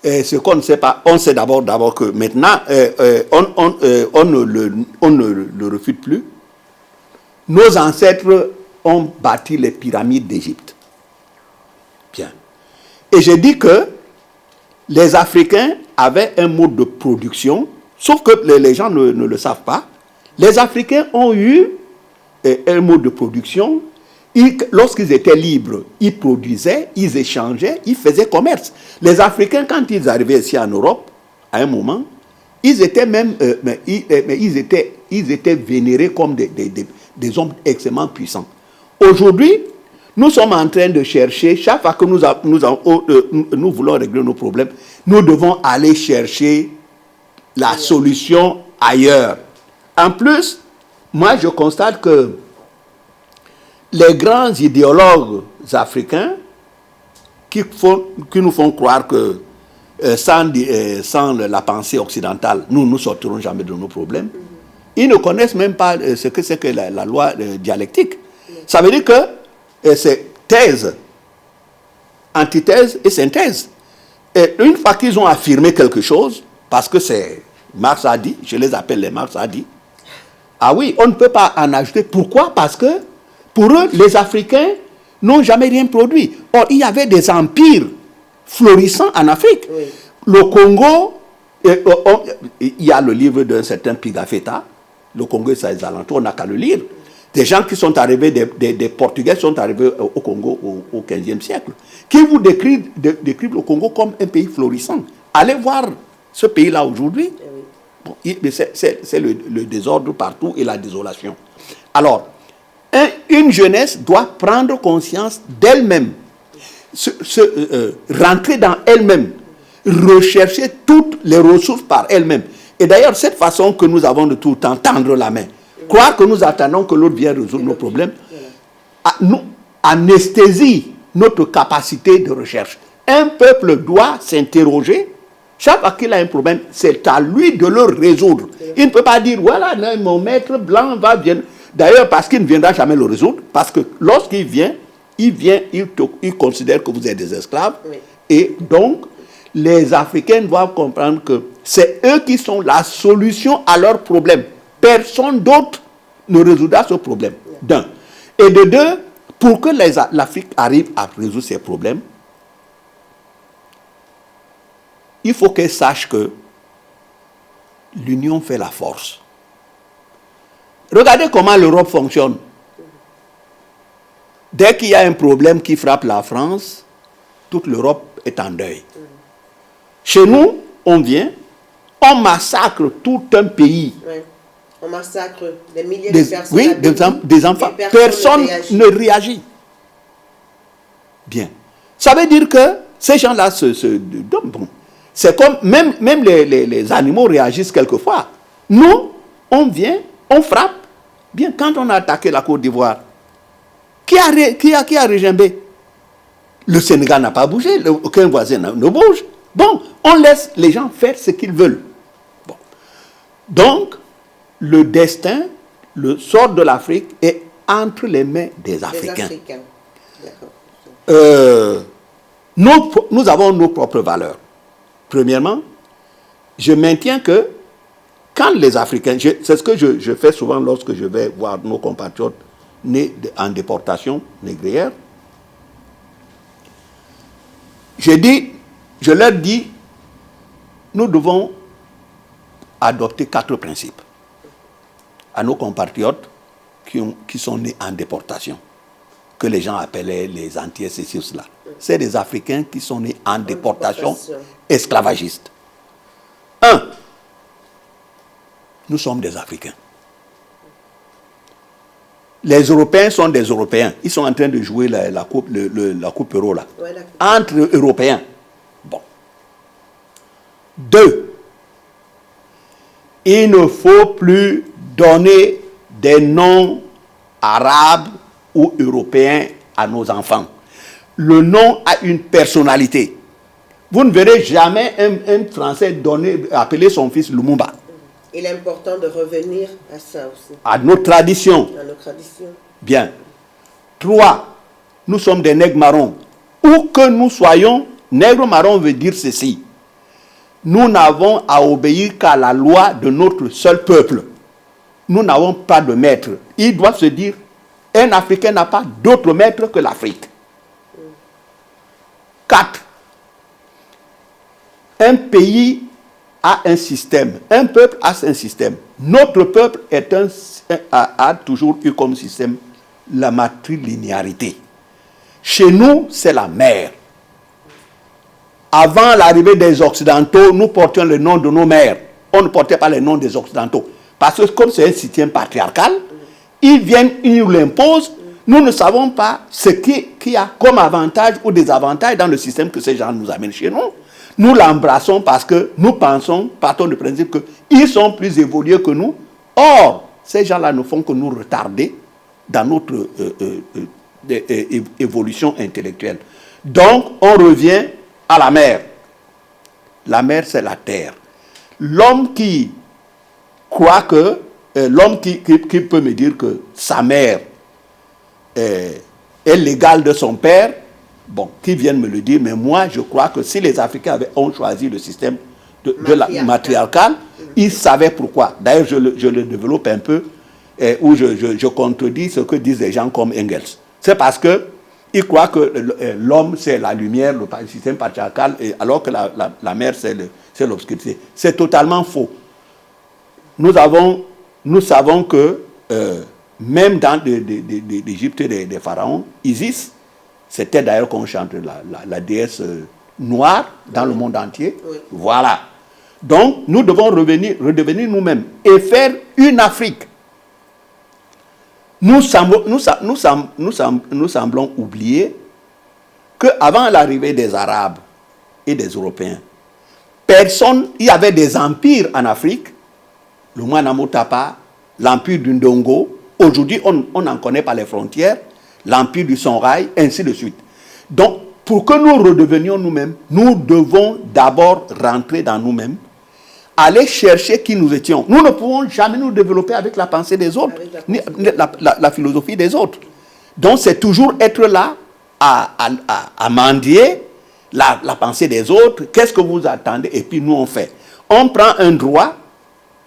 ce qu'on ne sait pas, on sait d'abord que maintenant, on ne le refute plus. Nos ancêtres ont bâti les pyramides d'Égypte. Bien. Et j'ai dit que les Africains avaient un mode de production, sauf que les gens ne le savent pas. Les Africains ont eu un mode de production. Lorsqu'ils étaient libres, ils produisaient, ils échangeaient, ils faisaient commerce. Les Africains, quand ils arrivaient ici en Europe, à un moment, ils étaient même, ils étaient vénérés comme des hommes extrêmement puissants. Aujourd'hui, nous sommes en train de chercher, chaque fois que nous voulons régler nos problèmes, nous devons aller chercher la solution ailleurs. En plus, moi je constate que les grands idéologues africains qui nous font croire que sans la pensée occidentale, nous ne sortirons jamais de nos problèmes, ils ne connaissent même pas ce que c'est que la loi dialectique. Ça veut dire que c'est thèse, antithèse et synthèse. Et une fois qu'ils ont affirmé quelque chose, parce que c'est Marx a dit, je les appelle les Marx a dit, ah oui, on ne peut pas en ajouter. Pourquoi? Parce que pour eux, les Africains n'ont jamais rien produit. Or, il y avait des empires florissants en Afrique. Oui. Le Congo Il y a le livre d'un certain Pigafetta, le Congo et ses alentours, on n'a qu'à le lire. Des gens qui sont arrivés, des Portugais sont arrivés au Congo au XVe siècle, qui vous décrivent le Congo comme un pays florissant. Allez voir ce pays-là aujourd'hui. Bon, c'est le désordre partout et la désolation. Alors, une jeunesse doit prendre conscience d'elle-même, rentrer dans elle-même, rechercher toutes les ressources par elle-même. Et d'ailleurs, cette façon que nous avons de tout le temps tendre la main, croire que nous attendons que l'autre vienne résoudre nos problèmes, nous anesthésie notre capacité de recherche. Un peuple doit s'interroger. Chaque fois qu'il a un problème, c'est à lui de le résoudre. Il ne peut pas dire, voilà, non, mon maître blanc va venir. D'ailleurs, parce qu'il ne viendra jamais le résoudre, parce que lorsqu'il vient, il considère que vous êtes des esclaves. Oui. Et donc, les Africains doivent comprendre que c'est eux qui sont la solution à leurs problèmes. Personne d'autre ne résoudra ce problème. D'un. Et de deux, pour que l'Afrique arrive à résoudre ses problèmes, il faut qu'elle sache que l'union fait la force. Regardez comment l'Europe fonctionne. Dès qu'il y a un problème qui frappe la France, toute l'Europe est en deuil. Chez nous, on vient, on massacre tout un pays. Oui. On massacre des milliers de personnes. Oui, des enfants. Personne ne réagit. Bien. Ça veut dire que ces gens-là bon, c'est comme, même les animaux réagissent quelquefois. Nous, on vient, on frappe. Bien, quand on a attaqué la Côte d'Ivoire, qui a régimbé? Le Sénégal n'a pas bougé, aucun voisin ne bouge. Bon, on laisse les gens faire ce qu'ils veulent. Bon. Donc, le destin, le sort de l'Afrique est entre les mains des Africains. Nous avons nos propres valeurs. Premièrement, je maintiens que quand les Africains, c'est ce que je fais souvent lorsque je vais voir nos compatriotes nés en déportation négrière, je leur dis, nous devons adopter 4 principes à nos compatriotes qui sont nés en déportation, que les gens appelaient les Antillais, ceci ou cela. C'est des Africains qui sont nés en déportation esclavagiste. 1. Nous sommes des Africains. Les Européens sont des Européens. Ils sont en train de jouer la coupe euro là. Ouais, entre Européens. Bon. 2. Il ne faut plus donner des noms arabes ou européens à nos enfants. Le nom a une personnalité. Vous ne verrez jamais un Français appeler son fils Lumumba. Il est important de revenir à ça aussi. À nos traditions. À nos traditions. Bien. 3. Nous sommes des nègres marrons. Où que nous soyons, nègre marron veut dire ceci. Nous n'avons à obéir qu'à la loi de notre seul peuple. Nous n'avons pas de maître. Il doit se dire, un Africain n'a pas d'autre maître que l'Afrique. 4. Un pays a un système. Un peuple a un système. Notre peuple a toujours eu comme système la matrilinéarité. Chez nous, c'est la mère. Avant l'arrivée des Occidentaux, nous portions le nom de nos mères. On ne portait pas le nom des Occidentaux. Parce que comme c'est un système patriarcal, ils viennent, ils nous l'imposent. Nous ne savons pas ce qui a comme avantage ou désavantage dans le système que ces gens nous amènent chez nous. Nous l'embrassons parce que nous partons du principe qu'ils sont plus évolués que nous. Or, ces gens-là ne font que nous retarder dans notre évolution intellectuelle. Donc, on revient à la mer. La mer, c'est la terre. L'homme qui croit que, l'homme qui peut me dire que sa mère est l'égale de son père, bon, qui viennent me le dire, mais moi, je crois que si les Africains ont choisi le système matriarcal, ils savaient pourquoi. D'ailleurs, je le développe un peu, où je contredis ce que disent des gens comme Engels. C'est parce que Ils croient que l'homme, c'est la lumière, le système patriarcal, alors que la mer, c'est l'obscurité. C'est totalement faux. Nous savons que même dans l'Égypte des pharaons, Isis, c'était d'ailleurs qu'on chante la déesse noire dans le monde entier. Oui. Voilà. Donc, nous devons redevenir nous-mêmes et faire une Afrique. Nous semblons oublier qu'avant l'arrivée des Arabes et des Européens, il y avait des empires en Afrique, le Mwanamo Tapa, l'empire du Ndongo. Aujourd'hui, on n'en connaît pas les frontières, l'empire du Songhai, ainsi de suite. Donc, pour que nous redevenions nous-mêmes, nous devons d'abord rentrer dans nous-mêmes, aller chercher qui nous étions. Nous ne pouvons jamais nous développer avec la pensée des autres, ni la philosophie des autres. Donc, c'est toujours être là à mendier la pensée des autres. Qu'est-ce que vous attendez? Et puis, nous, on fait. On prend un droit.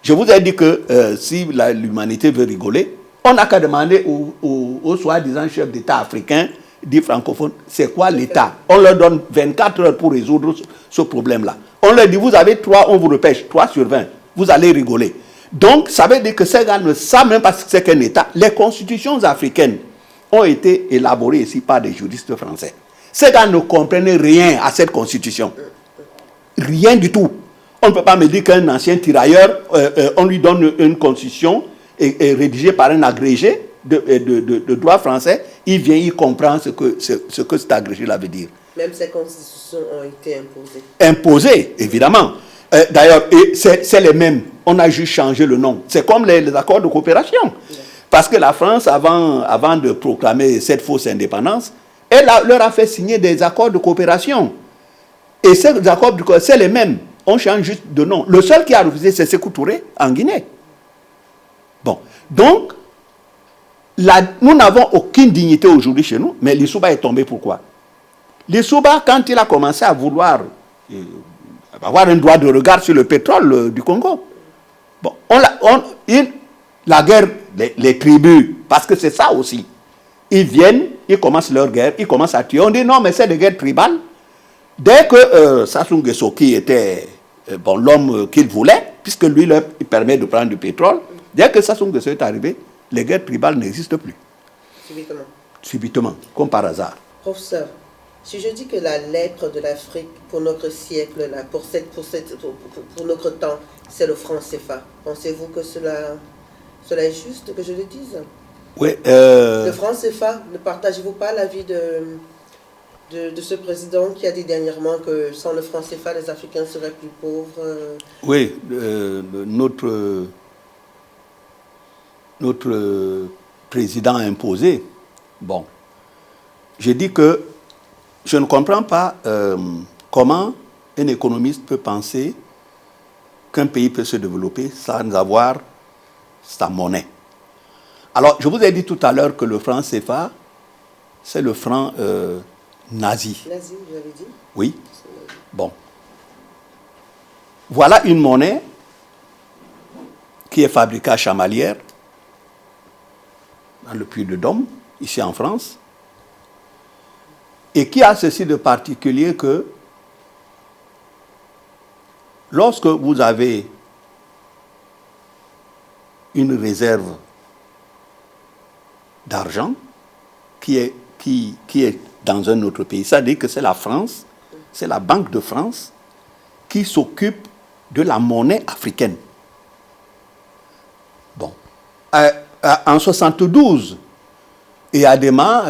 Je vous ai dit que si l'humanité veut rigoler, on n'a qu'à demander aux soi-disant chefs d'État africains, dits francophones, c'est quoi l'État? On leur donne 24 heures pour résoudre ce problème-là. On leur dit, vous avez 3, on vous repêche, 3 sur 20. Vous allez rigoler. Donc, ça veut dire que ces gars ne savent même pas ce que c'est qu'un État. Les constitutions africaines ont été élaborées ici par des juristes français. Ces gars ne comprennent rien à cette constitution. Rien du tout. On ne peut pas me dire qu'un ancien tirailleur, on lui donne une constitution et rédigée par un agrégé de droit français, il vient, il comprend ce que cet agrégé-là veut dire. Même ces constitutions ont été imposées. Imposées, évidemment. D'ailleurs, c'est les mêmes. On a juste changé le nom. C'est comme les accords de coopération. Oui. Parce que la France, avant de proclamer cette fausse indépendance, elle leur a fait signer des accords de coopération. Et ces accords de coopération, c'est les mêmes. On change juste de nom. Le seul qui a refusé, c'est Sékou Touré en Guinée. Bon. Donc, nous n'avons aucune dignité aujourd'hui chez nous, mais Lissouba est tombé pourquoi? Lissouba, quand il a commencé à vouloir avoir un droit de regard sur le pétrole du Congo, bon, la guerre, les tribus, parce que c'est ça aussi, ils viennent, ils commencent leur guerre, ils commencent à tuer. On dit non, mais c'est des guerres tribales. Dès que Sassou Nguesso, qui était l'homme qu'il voulait, puisque lui, il permet de prendre du pétrole, dès que Sassou Nguesso est arrivé, les guerres tribales n'existent plus. Subitement. Subitement, comme par hasard. Professeur, si je dis que la lèpre de l'Afrique pour notre siècle, là, pour notre temps, c'est le franc CFA, pensez-vous que cela est juste que je le dise? Oui. Le franc CFA, ne partagez-vous pas l'avis de ce président qui a dit dernièrement que sans le franc CFA, les Africains seraient plus pauvres? Oui, notre président imposé. Bon, j'ai dit que je ne comprends pas comment un économiste peut penser qu'un pays peut se développer sans avoir sa monnaie. Alors, je vous ai dit tout à l'heure que le franc CFA, c'est le franc nazi. Nazi, vous avez dit? Oui. Bon. Voilà une monnaie qui est fabriquée à Chamalières, dans le Puy-de-Dôme, ici en France, et qui a ceci de particulier que lorsque vous avez une réserve d'argent qui est dans un autre pays, ça veut dire que c'est la France, c'est la Banque de France qui s'occupe de la monnaie africaine. Bon. En 1972, Eyadema,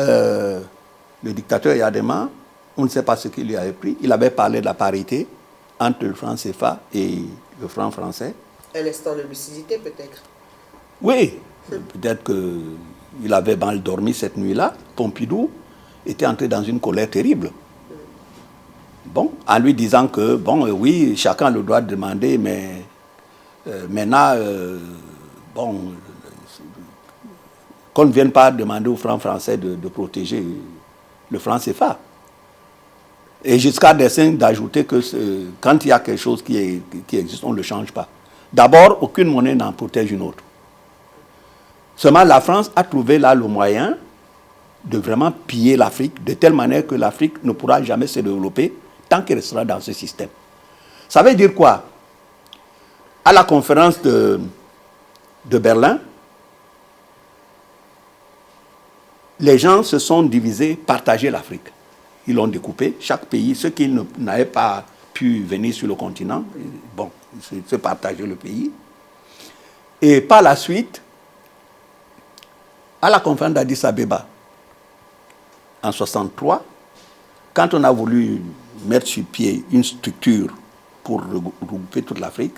le dictateur Eyadema, on ne sait pas ce qu'il lui avait pris, il avait parlé de la parité entre le franc CFA et le franc français. Un instant de lucidité peut-être. Oui, peut-être qu'il avait mal dormi cette nuit-là. Pompidou était entré dans une colère terrible. Bon, en lui disant que, bon, oui, chacun a le droit de demander, mais maintenant, qu'on ne vienne pas demander aux francs français de protéger le franc CFA. Et jusqu'à dessein d'ajouter que quand il y a quelque chose qui existe, on ne le change pas. D'abord, aucune monnaie n'en protège une autre. Seulement, la France a trouvé là le moyen de vraiment piller l'Afrique de telle manière que l'Afrique ne pourra jamais se développer tant qu'elle sera dans ce système. Ça veut dire quoi? À la conférence de Berlin, les gens se sont divisés, partagé l'Afrique. Ils l'ont découpé, chaque pays, ceux qui n'avaient pas pu venir sur le continent, bon, ils se partageaient le pays. Et par la suite, à la conférence d'Addis Abeba, en 1963, quand on a voulu mettre sur pied une structure pour regrouper toute l'Afrique,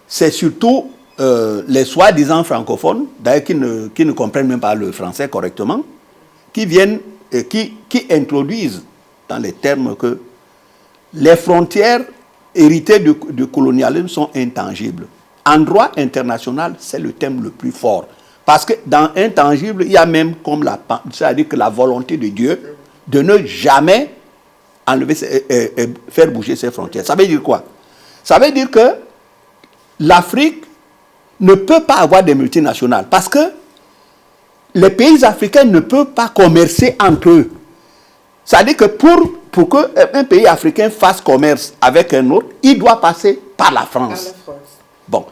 c'est surtout les soi-disant francophones, d'ailleurs qui ne comprennent même pas le français correctement, qui viennent, qui introduisent dans les termes que les frontières héritées du colonialisme sont intangibles. En droit international, c'est le thème le plus fort. Parce que dans intangible, il y a même comme c'est-à-dire que la volonté de Dieu de ne jamais enlever, faire bouger ses frontières. Ça veut dire quoi? Ça veut dire que l'Afrique ne peut pas avoir des multinationales parce que les pays africains ne peuvent pas commercer entre eux. C'est-à-dire que pour qu'un pays africain fasse commerce avec un autre, il doit passer par la France. Par la France. Bon.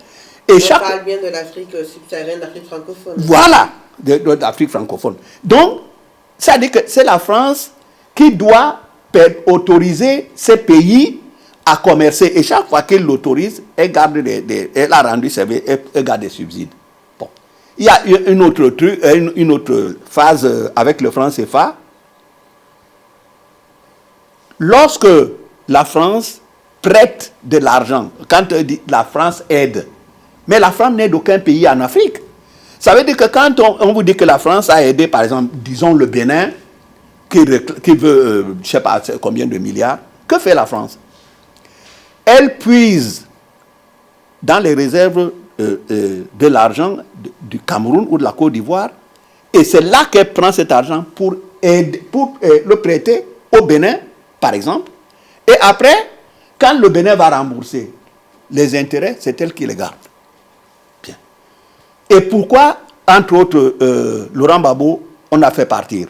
Et on parle bien de l'Afrique subsaharienne, d'Afrique francophone. Voilà, de l'Afrique francophone. Donc, ça veut dire que c'est la France qui doit autoriser ces pays à commercer. Et chaque fois qu'elle l'autorise, elle garde elle a rendu service, elle garde des subsides. Bon. Il y a une autre phase avec le franc CFA. Lorsque la France prête de l'argent, quand la France aide, mais la France n'aide aucun pays en Afrique. Ça veut dire que quand on vous dit que la France a aidé, par exemple, disons le Bénin, qui veut, je ne sais pas combien de milliards, que fait la France? Elle puise dans les réserves de l'argent du Cameroun ou de la Côte d'Ivoire, et c'est là qu'elle prend cet argent pour le prêter au Bénin, par exemple, et après, quand le Bénin va rembourser les intérêts, c'est elle qui les garde. Bien. Et pourquoi, entre autres, Laurent Gbagbo, on a fait partir?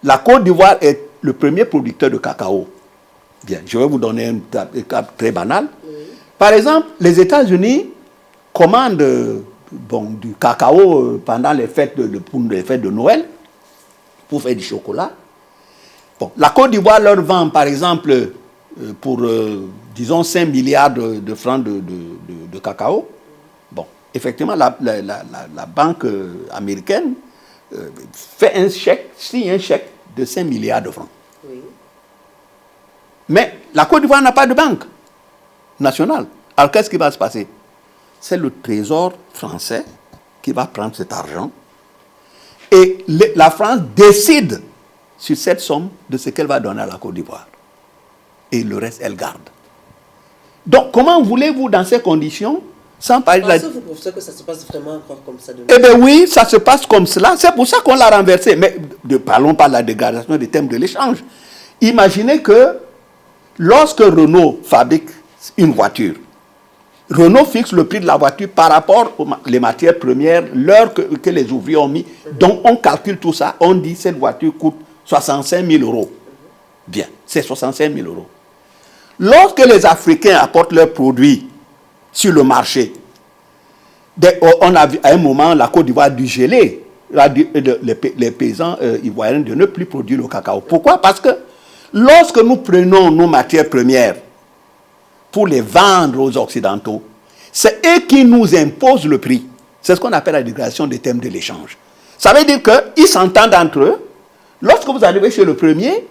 La Côte d'Ivoire est le premier producteur de cacao. Bien, je vais vous donner un cas très banal. Oui. Par exemple, les États-Unis commandent du cacao pendant les fêtes de Noël pour faire du chocolat. Bon, la Côte d'Ivoire leur vend, par exemple, pour, disons, 5 milliards de francs de cacao. Bon, effectivement, la banque américaine signe un chèque de 5 milliards de francs. Oui. Mais la Côte d'Ivoire n'a pas de banque nationale. Alors qu'est-ce qui va se passer? C'est le Trésor français qui va prendre cet argent et la France décide sur cette somme de ce qu'elle va donner à la Côte d'Ivoire. Et le reste, elle garde. Donc, comment voulez-vous, dans ces conditions, sans parler de la... Pensez-vous, professeur, que ça se passe vraiment encore comme ça? Eh bien oui, ça se passe comme cela. C'est pour ça qu'on l'a renversé. Mais parlons pas de la dégradation des thèmes de l'échange. Imaginez que lorsque Renault fabrique une voiture, Renault fixe le prix de la voiture par rapport aux matières premières, l'heure que les ouvriers ont mis. Donc, on calcule tout ça. On dit que cette voiture coûte 65 000 euros. Bien, c'est 65 000 euros. Lorsque les Africains apportent leurs produits sur le marché, on a vu à un moment la Côte d'Ivoire dû geler les paysans ivoiriens de ne plus produire le cacao. Pourquoi? Parce que lorsque nous prenons nos matières premières pour les vendre aux Occidentaux, c'est eux qui nous imposent le prix. C'est ce qu'on appelle la dégradation des thèmes de l'échange. Ça veut dire qu'ils s'entendent entre eux. Lorsque vous arrivez chez le premier,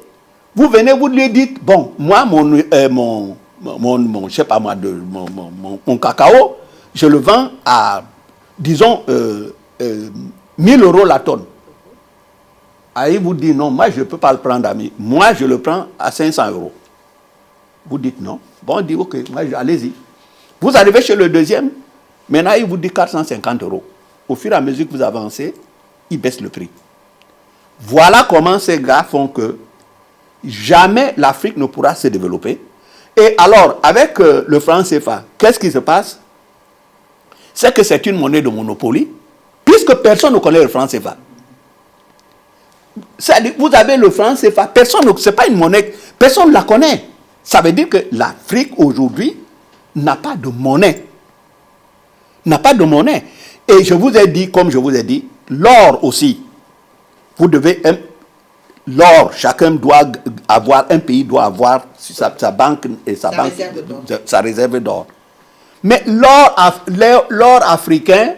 vous venez, vous lui dites, bon, moi, je sais pas moi, mon cacao, je le vends à, disons, 1000 euros la tonne. Ah, il vous dit, non, moi, je ne peux pas le prendre à 1000. Moi, je le prends à 500 euros. Vous dites non. Bon, on dit, ok, allez-y. Vous arrivez chez le deuxième, maintenant, il vous dit 450 euros. Au fur et à mesure que vous avancez, il baisse le prix. Voilà comment ces gars font que jamais l'Afrique ne pourra se développer. Et alors, avec le franc CFA, qu'est-ce qui se passe? C'est que c'est une monnaie de monopoly, puisque personne ne connaît le franc CFA. C'est-à-dire, vous avez le franc CFA, personne, c'est pas une monnaie, personne ne la connaît. Ça veut dire que l'Afrique aujourd'hui n'a pas de monnaie. N'a pas de monnaie. Et je vous ai dit, comme je vous ai dit, l'or aussi. Vous devez, l'or, chacun doit avoir, un pays doit avoir sa banque et sa réserve d'or. Mais l'or africain,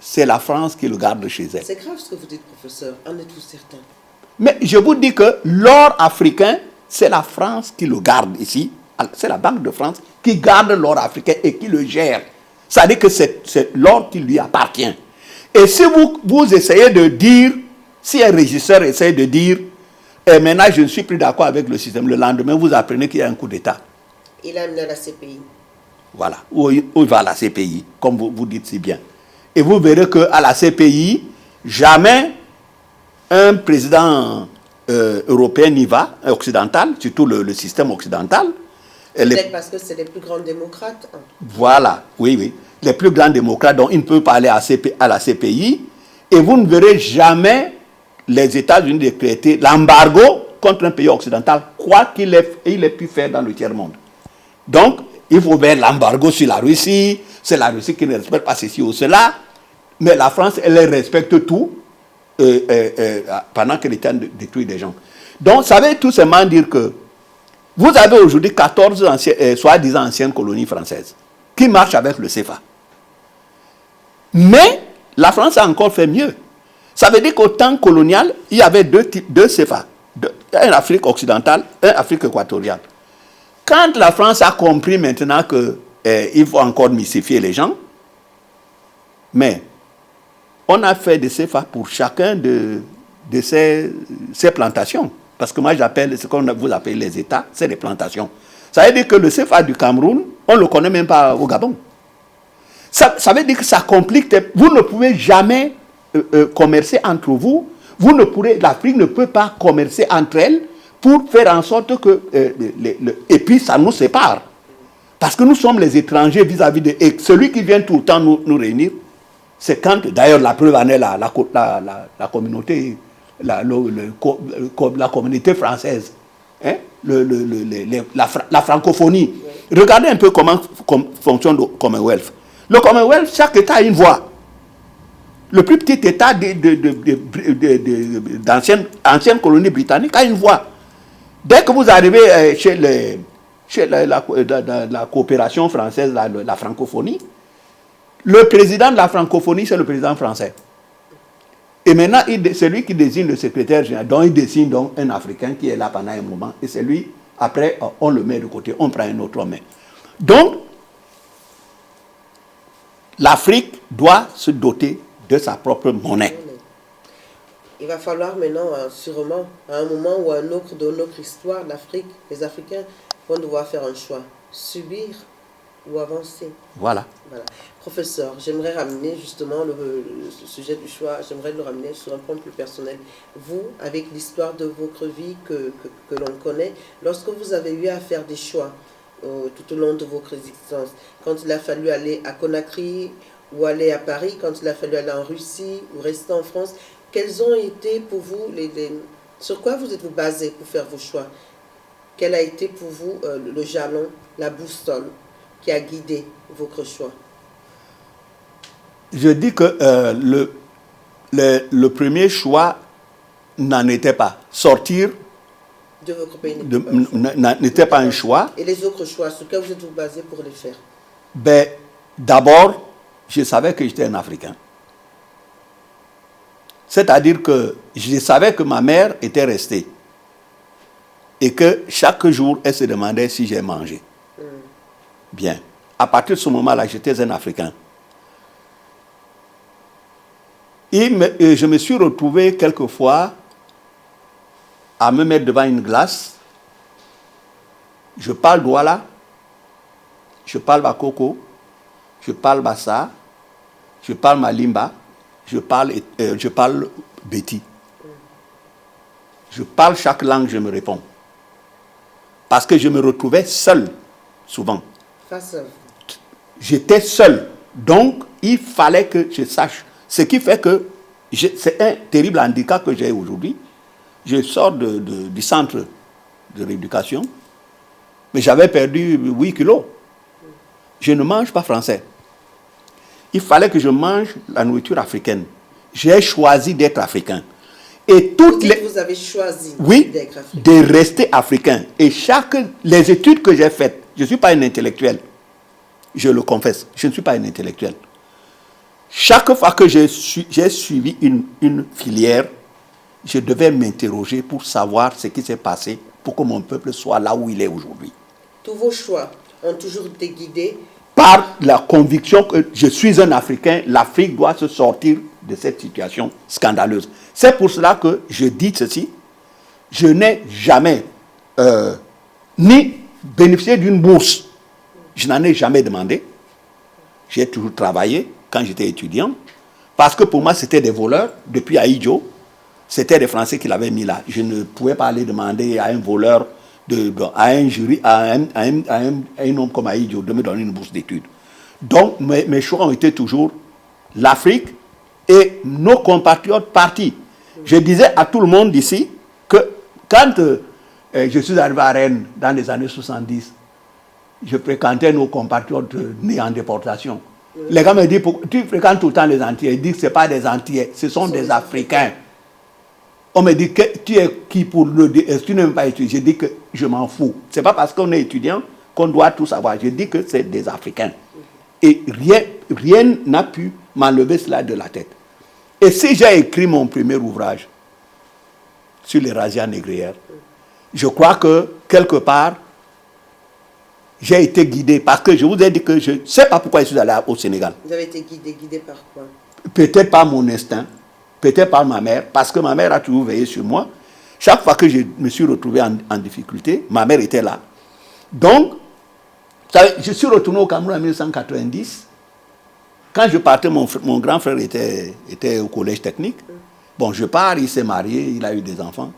c'est la France qui le garde chez elle. C'est grave ce que vous dites, professeur. En êtes-vous certain? Mais je vous dis que l'or africain, c'est la France qui le garde ici. C'est la Banque de France qui garde l'or africain et qui le gère. Ça veut dire que c'est l'or qui lui appartient. Et si vous essayez de dire, si un régisseur essaie de dire, maintenant je ne suis plus d'accord avec le système, le lendemain vous apprenez qu'il y a un coup d'État. Il a amené à la CPI. Voilà, où il va à la CPI, comme vous dites si bien. Et vous verrez qu'à la CPI, jamais un président européen n'y va, occidental, surtout le système occidental. Peut-être parce que c'est les plus grands démocrates. Hein. Voilà, oui. Les plus grands démocrates, dont il ne peut pas aller à la CPI. Et vous ne verrez jamais les États-Unis décréter l'embargo contre un pays occidental, quoi qu'il ait pu faire dans le tiers-monde. Donc, il faut faire l'embargo sur la Russie. C'est la Russie qui ne respecte pas ceci ou cela. Mais la France, elle respecte tout pendant qu'elle est en train de détruire des gens. Donc, ça veut tout simplement dire que vous avez aujourd'hui 14 soi-disant anciennes colonies françaises qui marchent avec le CFA. Mais la France a encore fait mieux. Ça veut dire qu'au temps colonial, il y avait deux CFA. Un Afrique occidentale, un Afrique équatoriale. Quand la France a compris maintenant qu'il faut encore mystifier les gens, mais on a fait des CFA pour chacun de ces plantations. Parce que moi, j'appelle ce qu'on vous appelle les États, c'est des plantations. Ça veut dire que le CFA du Cameroun, on ne le connaît même pas au Gabon. Ça veut dire que ça complique. Vous ne pouvez jamais commercer entre vous. L'Afrique ne peut pas commercer entre elles pour faire en sorte que... et puis, ça nous sépare. Parce que nous sommes les étrangers vis-à-vis de... Et celui qui vient tout le temps nous réunir, c'est quand, d'ailleurs, la preuve en est la communauté... La communauté française, hein? La francophonie. Oui. Regardez un peu comment fonctionne le Commonwealth. Le Commonwealth, chaque État a une voix. Le plus petit État d'ancienne colonie britannique a une voix. Dès que vous arrivez chez la coopération française, la francophonie, le président de la francophonie, c'est le président français. Et maintenant, c'est lui qui désigne le secrétaire général. Donc, il désigne donc un Africain qui est là pendant un moment. Et c'est lui, après, on le met de côté, on prend un autre homme. Donc, l'Afrique doit se doter de sa propre monnaie. Il va falloir maintenant, sûrement, à un moment ou à un autre de notre histoire, l'Afrique, les Africains vont devoir faire un choix. Subir ou avancer. Voilà. Professeur, j'aimerais ramener justement le sujet du choix, j'aimerais le ramener sur un point plus personnel. Vous, avec l'histoire de votre vie que l'on connaît, lorsque vous avez eu à faire des choix tout au long de votre existence, quand il a fallu aller à Conakry ou aller à Paris, quand il a fallu aller en Russie ou rester en France, quels ont été pour vous, sur quoi vous êtes-vous basé pour faire vos choix? Quel a été pour vous le jalon, la boussole qui a guidé votre choix? Je dis que le premier choix n'en était pas. Sortir de votre pays n'était pas un choix. Et les autres choix, sur quoi vous êtes basé pour les faire? D'abord, je savais que j'étais un Africain. C'est-à-dire que je savais que ma mère était restée. Et que chaque jour, elle se demandait si j'ai mangé. Bien. À partir de ce moment-là, j'étais un Africain. Et je me suis retrouvé quelquefois à me mettre devant une glace. Je parle Douala, je parle Bakoko, je parle Bassa, je parle Malimba, je parle Beti. Je parle chaque langue, je me réponds. Parce que je me retrouvais seul, souvent. J'étais seul. Donc, il fallait que je sache. Ce qui fait que C'est un terrible handicap que j'ai aujourd'hui. Je sors du centre de rééducation, mais j'avais perdu 8 kilos. Je ne mange pas français. Il fallait que je mange la nourriture africaine. J'ai choisi d'être africain. Et vous avez choisi d'être africain. De rester africain. Et les études que j'ai faites, je ne suis pas un intellectuel. Je le confesse, je ne suis pas un intellectuel. Chaque fois que j'ai suivi une filière, je devais m'interroger pour savoir ce qui s'est passé pour que mon peuple soit là où il est aujourd'hui. Tous vos choix ont toujours été guidés par la conviction que je suis un Africain, l'Afrique doit se sortir de cette situation scandaleuse. C'est pour cela que je dis ceci, je n'ai jamais ni bénéficié d'une bourse, je n'en ai jamais demandé, j'ai toujours travaillé quand j'étais étudiant, parce que pour moi c'était des voleurs, depuis Aïdjo, c'était des Français qui l'avaient mis là. Je ne pouvais pas aller demander à un voleur, à un jury, à un homme comme Aïdjo de me donner une bourse d'études. Donc mes choix ont été toujours l'Afrique et nos compatriotes partis. Je disais à tout le monde ici que quand je suis arrivé à Rennes dans les années 70, je fréquentais nos compatriotes nés en déportation. Les gars me disent, tu fréquentes tout le temps les Antillais. Ils disent que ce n'est pas des Antillais, ce sont des Africains. On me dit, tu es qui pour le dire? Est-ce que tu n'aimes pas étudier? Je dis que je m'en fous. Ce n'est pas parce qu'on est étudiant qu'on doit tout savoir. Je dis que c'est des Africains. Et rien n'a pu m'enlever cela de la tête. Et si j'ai écrit mon premier ouvrage sur les razzias négrières, je crois que quelque part, j'ai été guidé. Parce que je vous ai dit que je ne sais pas pourquoi je suis allé au Sénégal. Vous avez été guidé par quoi? Peut-être par mon instinct, peut-être par ma mère, parce que ma mère a toujours veillé sur moi. Chaque fois que je me suis retrouvé en difficulté, ma mère était là. Donc, je suis retourné au Cameroun en 1990. Quand je partais, mon grand frère était au collège technique. Bon, je pars, il s'est marié, il a eu des enfants.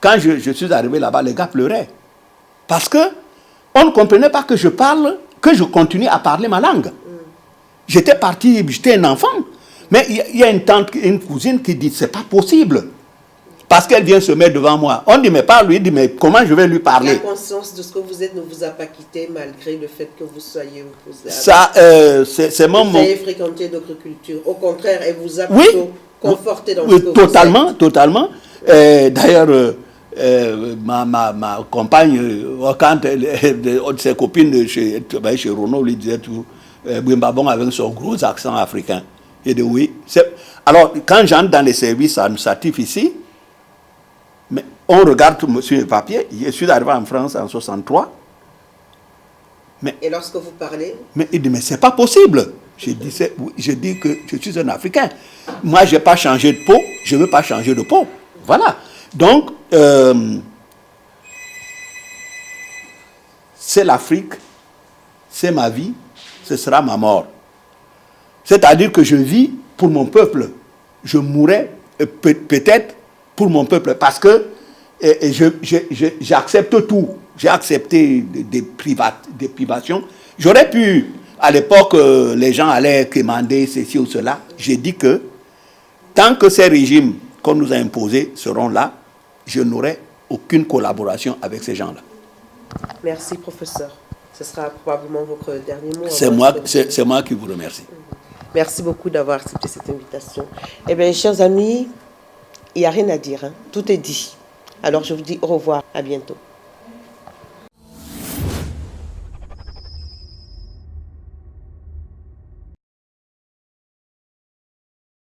Quand je suis arrivé là-bas, les gars pleuraient. Parce qu'on ne comprenait pas que je continue à parler ma langue. J'étais parti, j'étais un enfant. Mais il y a une tante, une cousine qui dit, c'est pas possible. Parce qu'elle vient se mettre devant moi. On dit, mais pas lui, il dit, mais comment je vais lui parler? La conscience de ce que vous êtes ne vous a pas quitté malgré le fait que vous soyez opposé. Ça, c'est mon... Vous avez fréquenté d'autres cultures. Au contraire, elle vous a plutôt conforté dans ce que totalement, vous êtes. Totalement. D'ailleurs, ma compagne, quand ses copines chez Renault lui disaient tout, Bouimbabon avec son gros accent africain. J'ai dit oui. Alors, quand j'entre dans les services administratifs ici, mais on regarde sur le papier. Je suis arrivé en France en 63. Et lorsque vous parlez? Mais il dit, mais c'est pas possible. Je dis que je suis un Africain. Moi, je n'ai pas changé de peau, je ne veux pas changer de peau. Voilà. Donc, c'est l'Afrique, c'est ma vie, ce sera ma mort. C'est-à-dire que je vis pour mon peuple. Je mourrai peut-être pour mon peuple parce que j'accepte tout. J'ai accepté des privations. J'aurais pu, à l'époque, les gens allaient commander ceci ou cela. J'ai dit que tant que ces régimes qu'on nous a imposés seront là, je n'aurai aucune collaboration avec ces gens-là. Merci, professeur. Ce sera probablement votre dernier mot. C'est moi qui vous remercie. Merci beaucoup d'avoir accepté cette invitation. Eh bien, chers amis, il n'y a rien à dire. Hein. Tout est dit. Alors, je vous dis au revoir. À bientôt.